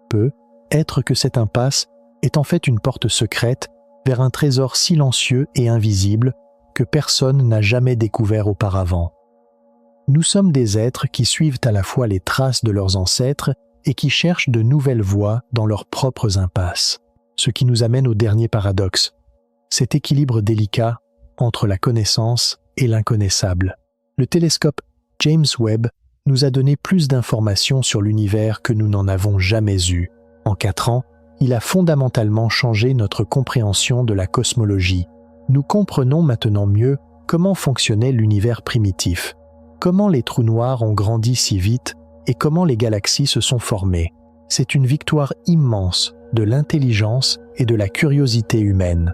Speaker 1: peut être que cette impasse est en fait une porte secrète vers un trésor silencieux et invisible que personne n'a jamais découvert auparavant. Nous sommes des êtres qui suivent à la fois les traces de leurs ancêtres et qui cherchent de nouvelles voies dans leurs propres impasses. Ce qui nous amène au dernier paradoxe, cet équilibre délicat entre la connaissance et l'inconnaissable. Le télescope James Webb nous a donné plus d'informations sur l'univers que nous n'en avons jamais eu. En 4 ans, il a fondamentalement changé notre compréhension de la cosmologie. Nous comprenons maintenant mieux comment fonctionnait l'univers primitif, comment les trous noirs ont grandi si vite et comment les galaxies se sont formées. C'est une victoire immense de l'intelligence et de la curiosité humaine.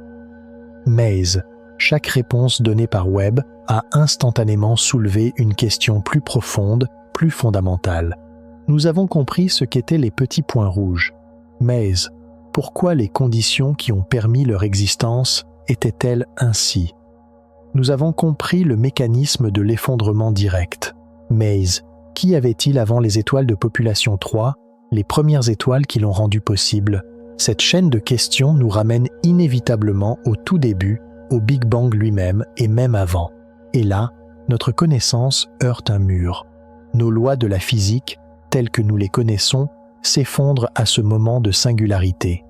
Speaker 1: Mais, chaque réponse donnée par Webb a instantanément soulevé une question plus profonde, plus fondamentale. Nous avons compris ce qu'étaient les petits points rouges. Mais, pourquoi les conditions qui ont permis leur existence étaient-elles ainsi? Nous avons compris le mécanisme de l'effondrement direct. Mais, qui avait-il avant les étoiles de population 3, les premières étoiles qui l'ont rendu possible? Cette chaîne de questions nous ramène inévitablement au tout début, au Big Bang lui-même et même avant. Et là, notre connaissance heurte un mur. Nos lois de la physique, telles que nous les connaissons, s'effondrent à ce moment de singularité.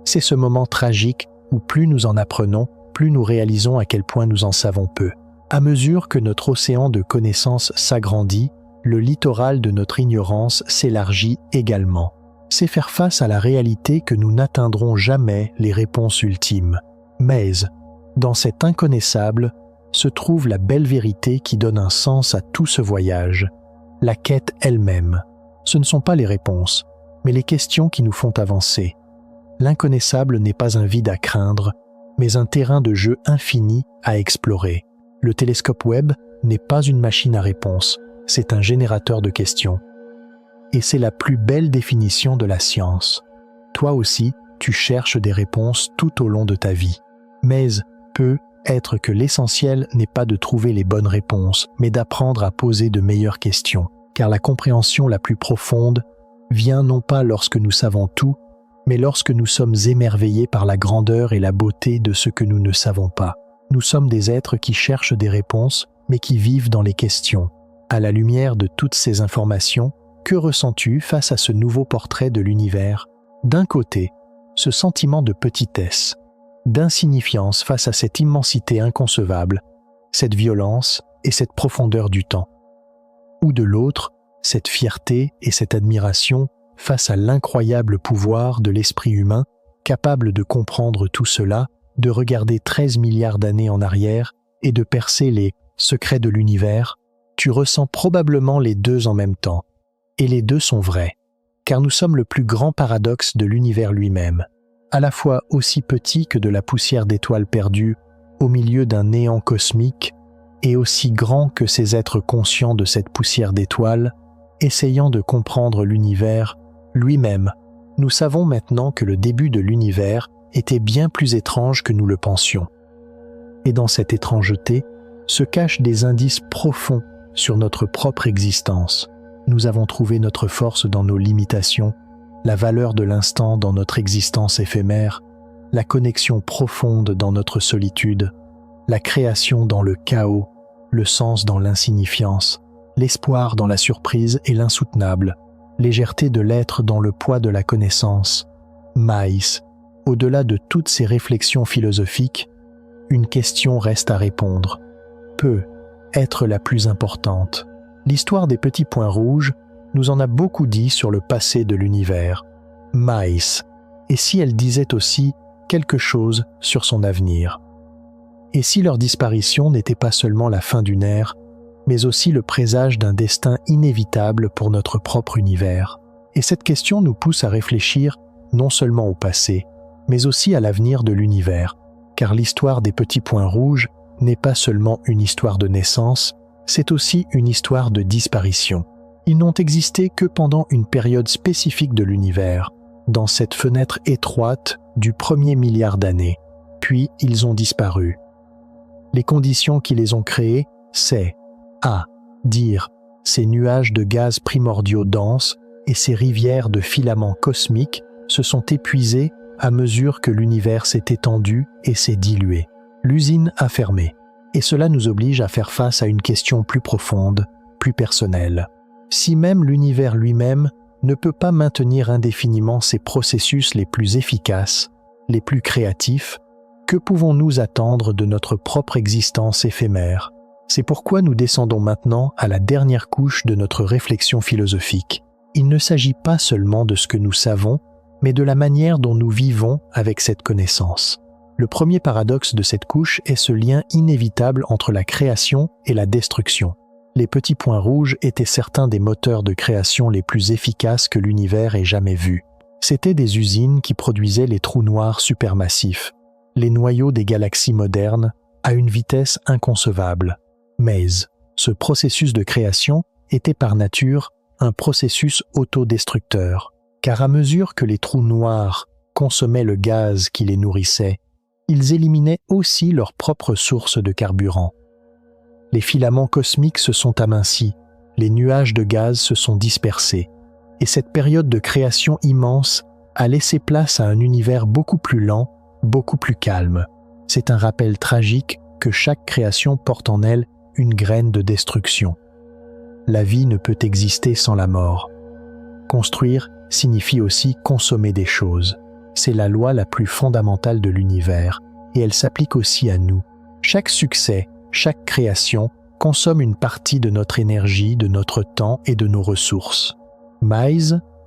Speaker 1: C'est ce moment tragique où plus nous en apprenons, plus nous réalisons à quel point nous en savons peu. À mesure que notre océan de connaissances s'agrandit, le littoral de notre ignorance s'élargit également. C'est faire face à la réalité que nous n'atteindrons jamais les réponses ultimes. Mais, dans cet inconnaissable, se trouve la belle vérité qui donne un sens à tout ce voyage, la quête elle-même. Ce ne sont pas les réponses, mais les questions qui nous font avancer. L'inconnaissable n'est pas un vide à craindre, mais un terrain de jeu infini à explorer. Le télescope Webb n'est pas une machine à réponse, c'est un générateur de questions. Et c'est la plus belle définition de la science. Toi aussi, tu cherches des réponses tout au long de ta vie. Mais peut être que l'essentiel n'est pas de trouver les bonnes réponses, mais d'apprendre à poser de meilleures questions. Car la compréhension la plus profonde vient non pas lorsque nous savons tout, mais lorsque nous sommes émerveillés par la grandeur et la beauté de ce que nous ne savons pas. Nous sommes des êtres qui cherchent des réponses, mais qui vivent dans les questions. À la lumière de toutes ces informations, que ressens-tu face à ce nouveau portrait de l'univers? D'un côté, ce sentiment de petitesse, d'insignifiance face à cette immensité inconcevable, cette violence et cette profondeur du temps. Ou de l'autre, cette fierté et cette admiration face à l'incroyable pouvoir de l'esprit humain, capable de comprendre tout cela, de regarder 13 milliards d'années en arrière et de percer les secrets de l'univers. Tu ressens probablement les deux en même temps. Et les deux sont vrais, car nous sommes le plus grand paradoxe de l'univers lui-même, à la fois aussi petit que de la poussière d'étoiles perdues au milieu d'un néant cosmique, et aussi grand que ces êtres conscients de cette poussière d'étoiles, essayant de comprendre l'univers lui-même. Nous savons maintenant que le début de l'univers était bien plus étrange que nous le pensions. Et dans cette étrangeté se cachent des indices profonds sur notre propre existence. Nous avons trouvé notre force dans nos limitations, la valeur de l'instant dans notre existence éphémère, la connexion profonde dans notre solitude, la création dans le chaos, le sens dans l'insignifiance, l'espoir dans la surprise et l'insoutenable, légèreté de l'être dans le poids de la connaissance. Maïs, au-delà de toutes ces réflexions philosophiques, une question reste à répondre. Peut être la plus importante. L'histoire des petits points rouges nous en a beaucoup dit sur le passé de l'univers. Maïs, et si elle disait aussi quelque chose sur son avenir? Et si leur disparition n'était pas seulement la fin d'une ère, mais aussi le présage d'un destin inévitable pour notre propre univers? Et cette question nous pousse à réfléchir non seulement au passé, mais aussi à l'avenir de l'univers, car l'histoire des petits points rouges n'est pas seulement une histoire de naissance, c'est aussi une histoire de disparition. Ils n'ont existé que pendant une période spécifique de l'univers, dans cette fenêtre étroite du premier milliard d'années, puis ils ont disparu. Les conditions qui les ont créés, c'est à dire ces nuages de gaz primordiaux denses et ces rivières de filaments cosmiques se sont épuisés à mesure que l'univers s'est étendu et s'est dilué. L'usine a fermé, et cela nous oblige à faire face à une question plus profonde, plus personnelle. Si même l'univers lui-même ne peut pas maintenir indéfiniment ses processus les plus efficaces, les plus créatifs, que pouvons-nous attendre de notre propre existence éphémère? C'est pourquoi nous descendons maintenant à la dernière couche de notre réflexion philosophique. Il ne s'agit pas seulement de ce que nous savons, mais de la manière dont nous vivons avec cette connaissance. Le premier paradoxe de cette couche est ce lien inévitable entre la création et la destruction. Les petits points rouges étaient certains des moteurs de création les plus efficaces que l'univers ait jamais vus. C'étaient des usines qui produisaient les trous noirs supermassifs, les noyaux des galaxies modernes, à une vitesse inconcevable. Mais ce processus de création était par nature un processus autodestructeur, car à mesure que les trous noirs consommaient le gaz qui les nourrissait, ils éliminaient aussi leur propre source de carburant. Les filaments cosmiques se sont amincis, les nuages de gaz se sont dispersés, et cette période de création immense a laissé place à un univers beaucoup plus lent, beaucoup plus calme. C'est un rappel tragique que chaque création porte en elle une graine de destruction. La vie ne peut exister sans la mort. Construire signifie aussi consommer des choses. C'est la loi la plus fondamentale de l'univers, et elle s'applique aussi à nous. Chaque succès, chaque création consomme une partie de notre énergie, de notre temps et de nos ressources. Mais,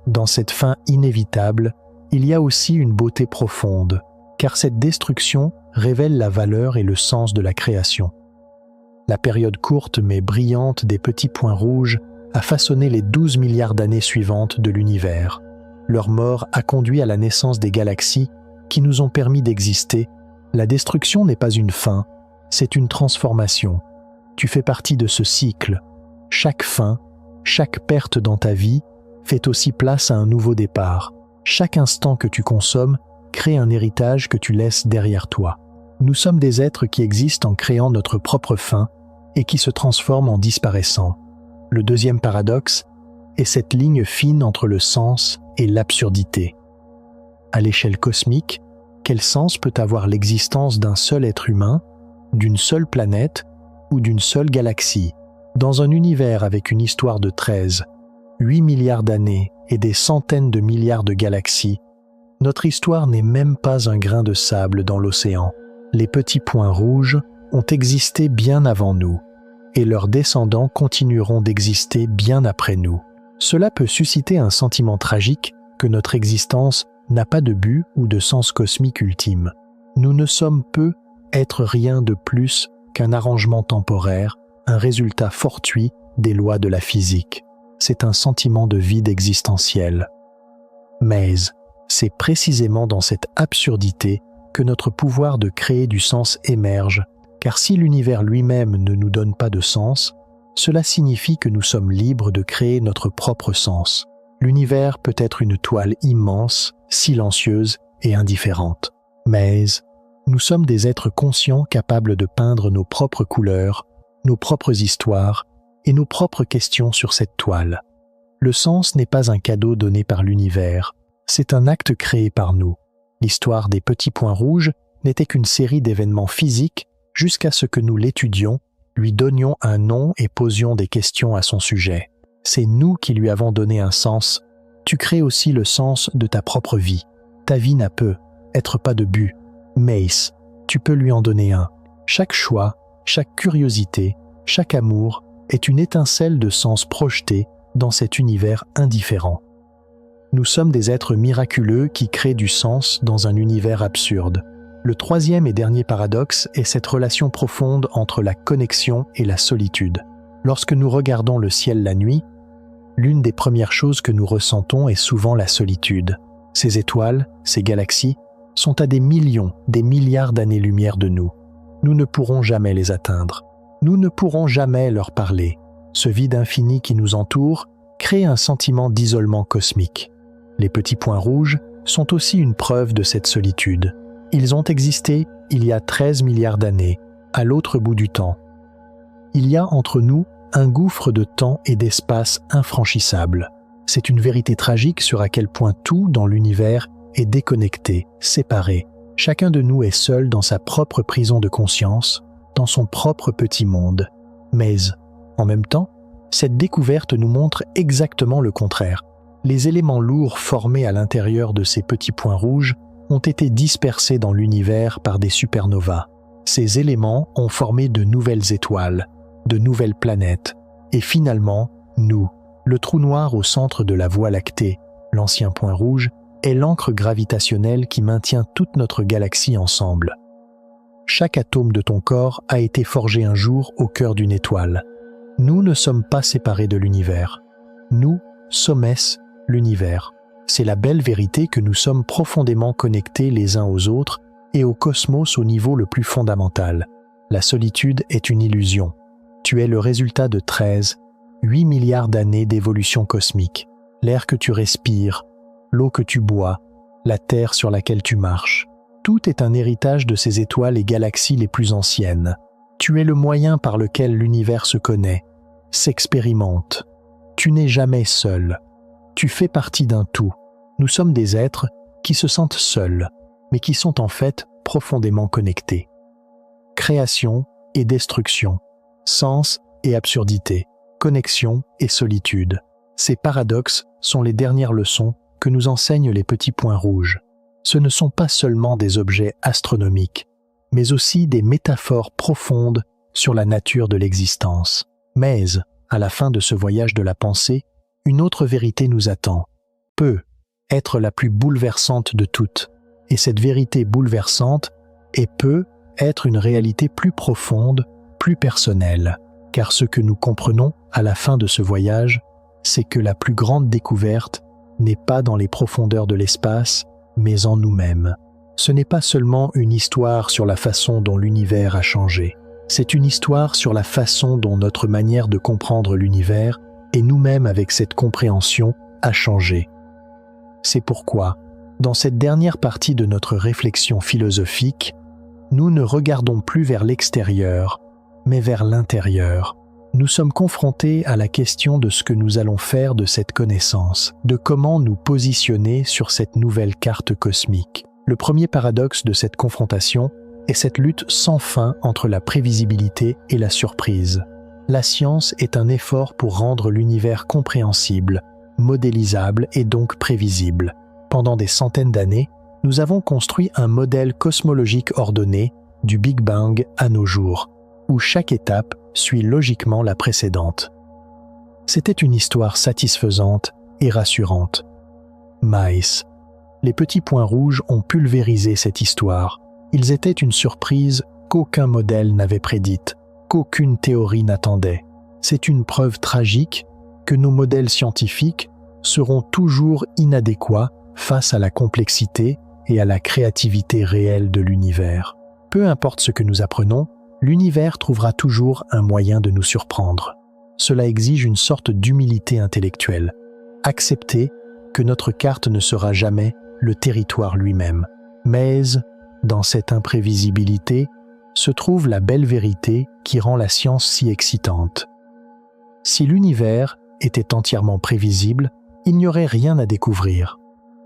Speaker 1: dans cette fin inévitable, il y a aussi une beauté profonde, car cette destruction révèle la valeur et le sens de la création. La période courte mais brillante des petits points rouges a façonné les 12 milliards d'années suivantes de l'univers. Leur mort a conduit à la naissance des galaxies qui nous ont permis d'exister. La destruction n'est pas une fin, c'est une transformation. Tu fais partie de ce cycle. Chaque fin, chaque perte dans ta vie fait aussi place à un nouveau départ. Chaque instant que tu consommes crée un héritage que tu laisses derrière toi. Nous sommes des êtres qui existent en créant notre propre fin et qui se transforment en disparaissant. Le deuxième paradoxe est cette ligne fine entre le sens et l'absurdité. À l'échelle cosmique, quel sens peut avoir l'existence d'un seul être humain, d'une seule planète ou d'une seule galaxie, dans un univers avec une histoire de 13, 8 milliards d'années et des centaines de milliards de galaxies? Notre histoire n'est même pas un grain de sable dans l'océan. Les petits points rouges ont existé bien avant nous, et leurs descendants continueront d'exister bien après nous. Cela peut susciter un sentiment tragique que notre existence n'a pas de but ou de sens cosmique ultime. Nous ne sommes peu, être rien de plus qu'un arrangement temporaire, un résultat fortuit des lois de la physique. C'est un sentiment de vide existentiel. Mais c'est précisément dans cette absurdité que notre pouvoir de créer du sens émerge, car si l'univers lui-même ne nous donne pas de sens, cela signifie que nous sommes libres de créer notre propre sens. L'univers peut être une toile immense, silencieuse et indifférente. Mais nous sommes des êtres conscients capables de peindre nos propres couleurs, nos propres histoires et nos propres questions sur cette toile. Le sens n'est pas un cadeau donné par l'univers, c'est un acte créé par nous. L'histoire des petits points rouges n'était qu'une série d'événements physiques jusqu'à ce que nous l'étudions, lui donnions un nom et posions des questions à son sujet. C'est nous qui lui avons donné un sens. Tu crées aussi le sens de ta propre vie. Ta vie n'a peut être pas de but, mais tu peux lui en donner un. Chaque choix, chaque curiosité, chaque amour est une étincelle de sens projetée dans cet univers indifférent. Nous sommes des êtres miraculeux qui créent du sens dans un univers absurde. Le troisième et dernier paradoxe est cette relation profonde entre la connexion et la solitude. Lorsque nous regardons le ciel la nuit, l'une des premières choses que nous ressentons est souvent la solitude. Ces étoiles, ces galaxies, sont à des millions, des milliards d'années-lumière de nous. Nous ne pourrons jamais les atteindre. Nous ne pourrons jamais leur parler. Ce vide infini qui nous entoure crée un sentiment d'isolement cosmique. Les petits points rouges sont aussi une preuve de cette solitude. Ils ont existé il y a 13 milliards d'années, à l'autre bout du temps. Il y a entre nous un gouffre de temps et d'espace infranchissable. C'est une vérité tragique sur à quel point tout dans l'univers est déconnecté, séparé. Chacun de nous est seul dans sa propre prison de conscience, dans son propre petit monde. Mais, en même temps, cette découverte nous montre exactement le contraire. Les éléments lourds formés à l'intérieur de ces petits points rouges ont été dispersés dans l'univers par des supernovas. Ces éléments ont formé de nouvelles étoiles, de nouvelles planètes, et finalement, nous, le trou noir au centre de la Voie lactée, l'ancien point rouge, est l'encre gravitationnelle qui maintient toute notre galaxie ensemble. Chaque atome de ton corps a été forgé un jour au cœur d'une étoile. Nous ne sommes pas séparés de l'univers. Nous sommes l'univers. C'est la belle vérité que nous sommes profondément connectés les uns aux autres et au cosmos au niveau le plus fondamental. La solitude est une illusion. Tu es le résultat de 13, 8 milliards d'années d'évolution cosmique. L'air que tu respires, l'eau que tu bois, la terre sur laquelle tu marches. Tout est un héritage de ces étoiles et galaxies les plus anciennes. Tu es le moyen par lequel l'univers se connaît, s'expérimente. Tu n'es jamais seul. Tu fais partie d'un tout. Nous sommes des êtres qui se sentent seuls, mais qui sont en fait profondément connectés. Création et destruction, sens et absurdité, connexion et solitude. Ces paradoxes sont les dernières leçons que nous enseignent les petits points rouges. Ce ne sont pas seulement des objets astronomiques, mais aussi des métaphores profondes sur la nature de l'existence. Mais, à la fin de ce voyage de la pensée, une autre vérité nous attend. Peut être la plus bouleversante de toutes. Et cette vérité bouleversante peut être une réalité plus profonde, plus personnelle. Car ce que nous comprenons à la fin de ce voyage, c'est que la plus grande découverte n'est pas dans les profondeurs de l'espace, mais en nous-mêmes. Ce n'est pas seulement une histoire sur la façon dont l'univers a changé. C'est une histoire sur la façon dont notre manière de comprendre l'univers et nous-mêmes avec cette compréhension a changé. C'est pourquoi, dans cette dernière partie de notre réflexion philosophique, nous ne regardons plus vers l'extérieur, mais vers l'intérieur. Nous sommes confrontés à la question de ce que nous allons faire de cette connaissance, de comment nous positionner sur cette nouvelle carte cosmique. Le premier paradoxe de cette confrontation est cette lutte sans fin entre la prévisibilité et la surprise. La science est un effort pour rendre l'univers compréhensible, modélisable et donc prévisible. Pendant des centaines d'années, nous avons construit un modèle cosmologique ordonné, du Big Bang à nos jours, où chaque étape suit logiquement la précédente. C'était une histoire satisfaisante et rassurante. Mais, les petits points rouges ont pulvérisé cette histoire. Ils étaient une surprise qu'aucun modèle n'avait prédite, qu'aucune théorie n'attendait. C'est une preuve tragique que nos modèles scientifiques seront toujours inadéquats face à la complexité et à la créativité réelle de l'univers. Peu importe ce que nous apprenons, l'univers trouvera toujours un moyen de nous surprendre. Cela exige une sorte d'humilité intellectuelle. Accepter que notre carte ne sera jamais le territoire lui-même. Mais, dans cette imprévisibilité, se trouve la belle vérité qui rend la science si excitante. Si l'univers était entièrement prévisible, il n'y aurait rien à découvrir.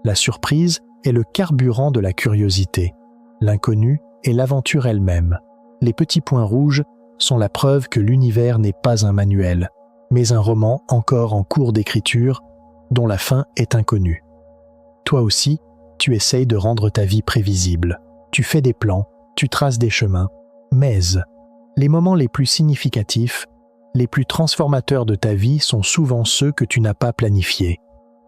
Speaker 1: La surprise est le carburant de la curiosité. L'inconnu est l'aventure elle-même. Les petits points rouges sont la preuve que l'univers n'est pas un manuel, mais un roman encore en cours d'écriture dont la fin est inconnue. Toi aussi, tu essayes de rendre ta vie prévisible. Tu fais des plans, tu traces des chemins, mais les moments les plus significatifs, les plus transformateurs de ta vie sont souvent ceux que tu n'as pas planifiés.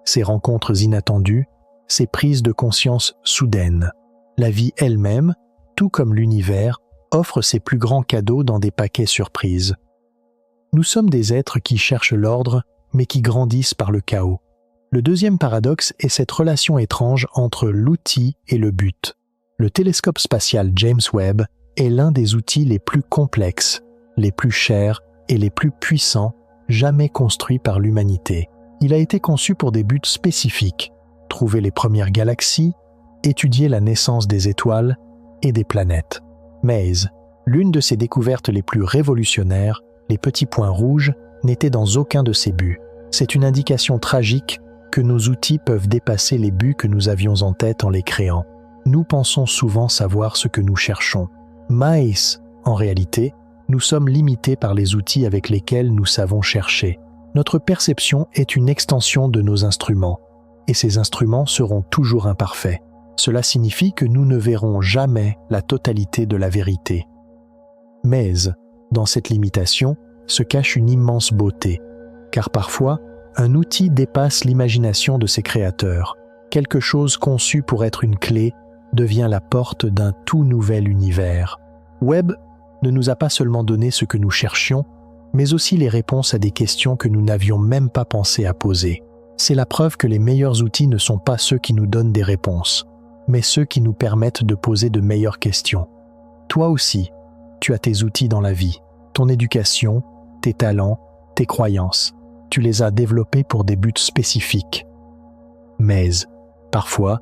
Speaker 1: Ces rencontres inattendues, ces prises de conscience soudaines. La vie elle-même, tout comme l'univers, offre ses plus grands cadeaux dans des paquets surprises. Nous sommes des êtres qui cherchent l'ordre, mais qui grandissent par le chaos. Le deuxième paradoxe est cette relation étrange entre l'outil et le but. Le télescope spatial James Webb est l'un des outils les plus complexes, les plus chers et les plus puissants jamais construits par l'humanité. Il a été conçu pour des buts spécifiques, trouver les premières galaxies, étudier la naissance des étoiles et des planètes. Mais l'une de ses découvertes les plus révolutionnaires, les petits points rouges, n'était dans aucun de ses buts. C'est une indication tragique que nos outils peuvent dépasser les buts que nous avions en tête en les créant. Nous pensons souvent savoir ce que nous cherchons. Mais, en réalité, nous sommes limités par les outils avec lesquels nous savons chercher. Notre perception est une extension de nos instruments, et ces instruments seront toujours imparfaits. Cela signifie que nous ne verrons jamais la totalité de la vérité. Mais, dans cette limitation, se cache une immense beauté, car parfois, un outil dépasse l'imagination de ses créateurs. Quelque chose conçu pour être une clé devient la porte d'un tout nouvel univers. Webb ne nous a pas seulement donné ce que nous cherchions, mais aussi les réponses à des questions que nous n'avions même pas pensé à poser. C'est la preuve que les meilleurs outils ne sont pas ceux qui nous donnent des réponses, mais ceux qui nous permettent de poser de meilleures questions. Toi aussi, tu as tes outils dans la vie, ton éducation, tes talents, tes croyances. Tu les as développés pour des buts spécifiques. Mais, parfois,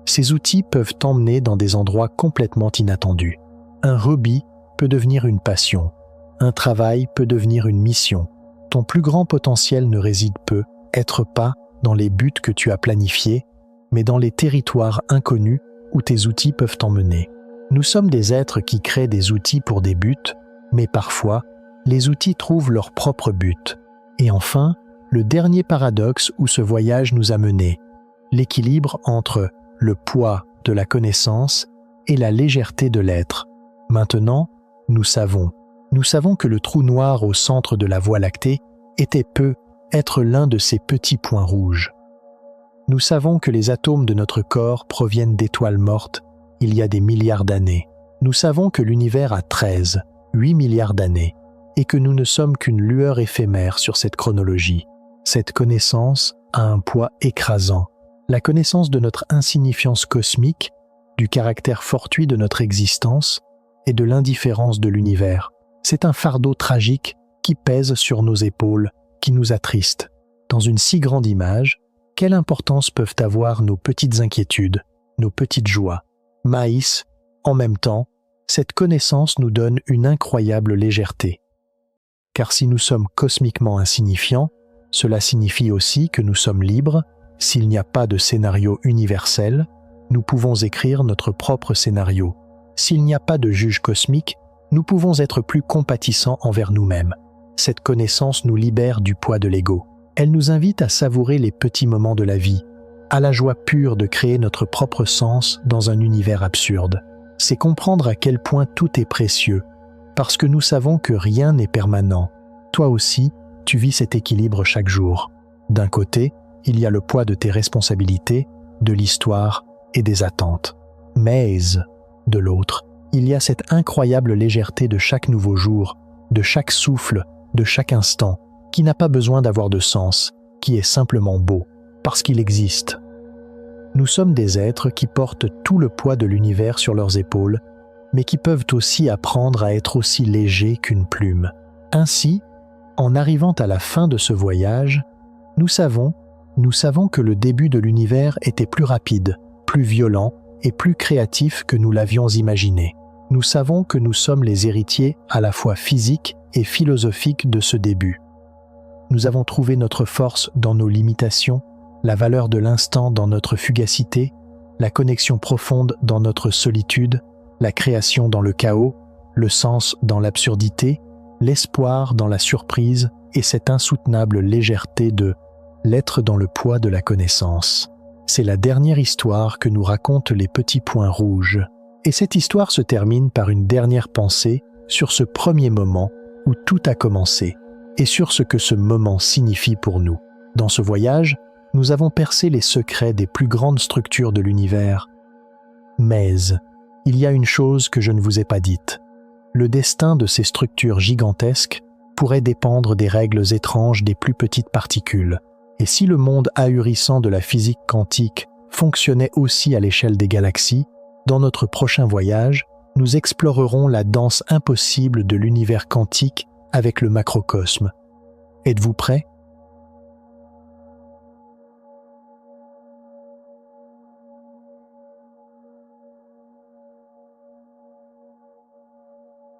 Speaker 1: ces outils peuvent t'emmener dans des endroits complètement inattendus. Un hobby peut devenir une passion. Un travail peut devenir une mission. Ton plus grand potentiel ne réside peut-être pas dans les buts que tu as planifiés, mais dans les territoires inconnus où tes outils peuvent t'emmener. Nous sommes des êtres qui créent des outils pour des buts, mais parfois, les outils trouvent leur propre but. Et enfin, le dernier paradoxe où ce voyage nous a menés, l'équilibre entre le poids de la connaissance et la légèreté de l'être. Maintenant, nous savons, Nous savons que le trou noir au centre de la Voie lactée peut être l'un de ces petits points rouges. Nous savons que les atomes de notre corps proviennent d'étoiles mortes il y a des milliards d'années. Nous savons que l'univers a 8 milliards d'années, et que nous ne sommes qu'une lueur éphémère sur cette chronologie. Cette connaissance a un poids écrasant. La connaissance de notre insignifiance cosmique, du caractère fortuit de notre existence et de l'indifférence de l'univers. C'est un fardeau tragique qui pèse sur nos épaules, qui nous attriste. Dans une si grande image, quelle importance peuvent avoir nos petites inquiétudes, nos petites joies? Maïs, en même temps, cette connaissance nous donne une incroyable légèreté. Car si nous sommes cosmiquement insignifiants, cela signifie aussi que nous sommes libres. S'il n'y a pas de scénario universel, nous pouvons écrire notre propre scénario. S'il n'y a pas de juge cosmique, nous pouvons être plus compatissants envers nous-mêmes. Cette connaissance nous libère du poids de l'ego. Elle nous invite à savourer les petits moments de la vie, à la joie pure de créer notre propre sens dans un univers absurde. C'est comprendre à quel point tout est précieux, parce que nous savons que rien n'est permanent. Toi aussi, tu vis cet équilibre chaque jour. D'un côté, il y a le poids de tes responsabilités, de l'histoire et des attentes. Mais, de l'autre, il y a cette incroyable légèreté de chaque nouveau jour, de chaque souffle, de chaque instant, qui n'a pas besoin d'avoir de sens, qui est simplement beau, parce qu'il existe. Nous sommes des êtres qui portent tout le poids de l'univers sur leurs épaules, mais qui peuvent aussi apprendre à être aussi légers qu'une plume. Ainsi, en arrivant à la fin de ce voyage, nous savons que le début de l'univers était plus rapide, plus violent et plus créatif que nous l'avions imaginé. Nous savons que nous sommes les héritiers à la fois physiques et philosophiques de ce début. Nous avons trouvé notre force dans nos limitations, la valeur de l'instant dans notre fugacité, la connexion profonde dans notre solitude, la création dans le chaos, le sens dans l'absurdité, l'espoir dans la surprise et cette insoutenable légèreté de l'être dans le poids de la connaissance. C'est la dernière histoire que nous racontent les petits points rouges. Et cette histoire se termine par une dernière pensée sur ce premier moment où tout a commencé et sur ce que ce moment signifie pour nous. Dans ce voyage, nous avons percé les secrets des plus grandes structures de l'univers. Mais il y a une chose que je ne vous ai pas dite. Le destin de ces structures gigantesques pourrait dépendre des règles étranges des plus petites particules. Et si le monde ahurissant de la physique quantique fonctionnait aussi à l'échelle des galaxies, dans notre prochain voyage, nous explorerons la danse impossible de l'univers quantique avec le macrocosme. Êtes-vous prêts ?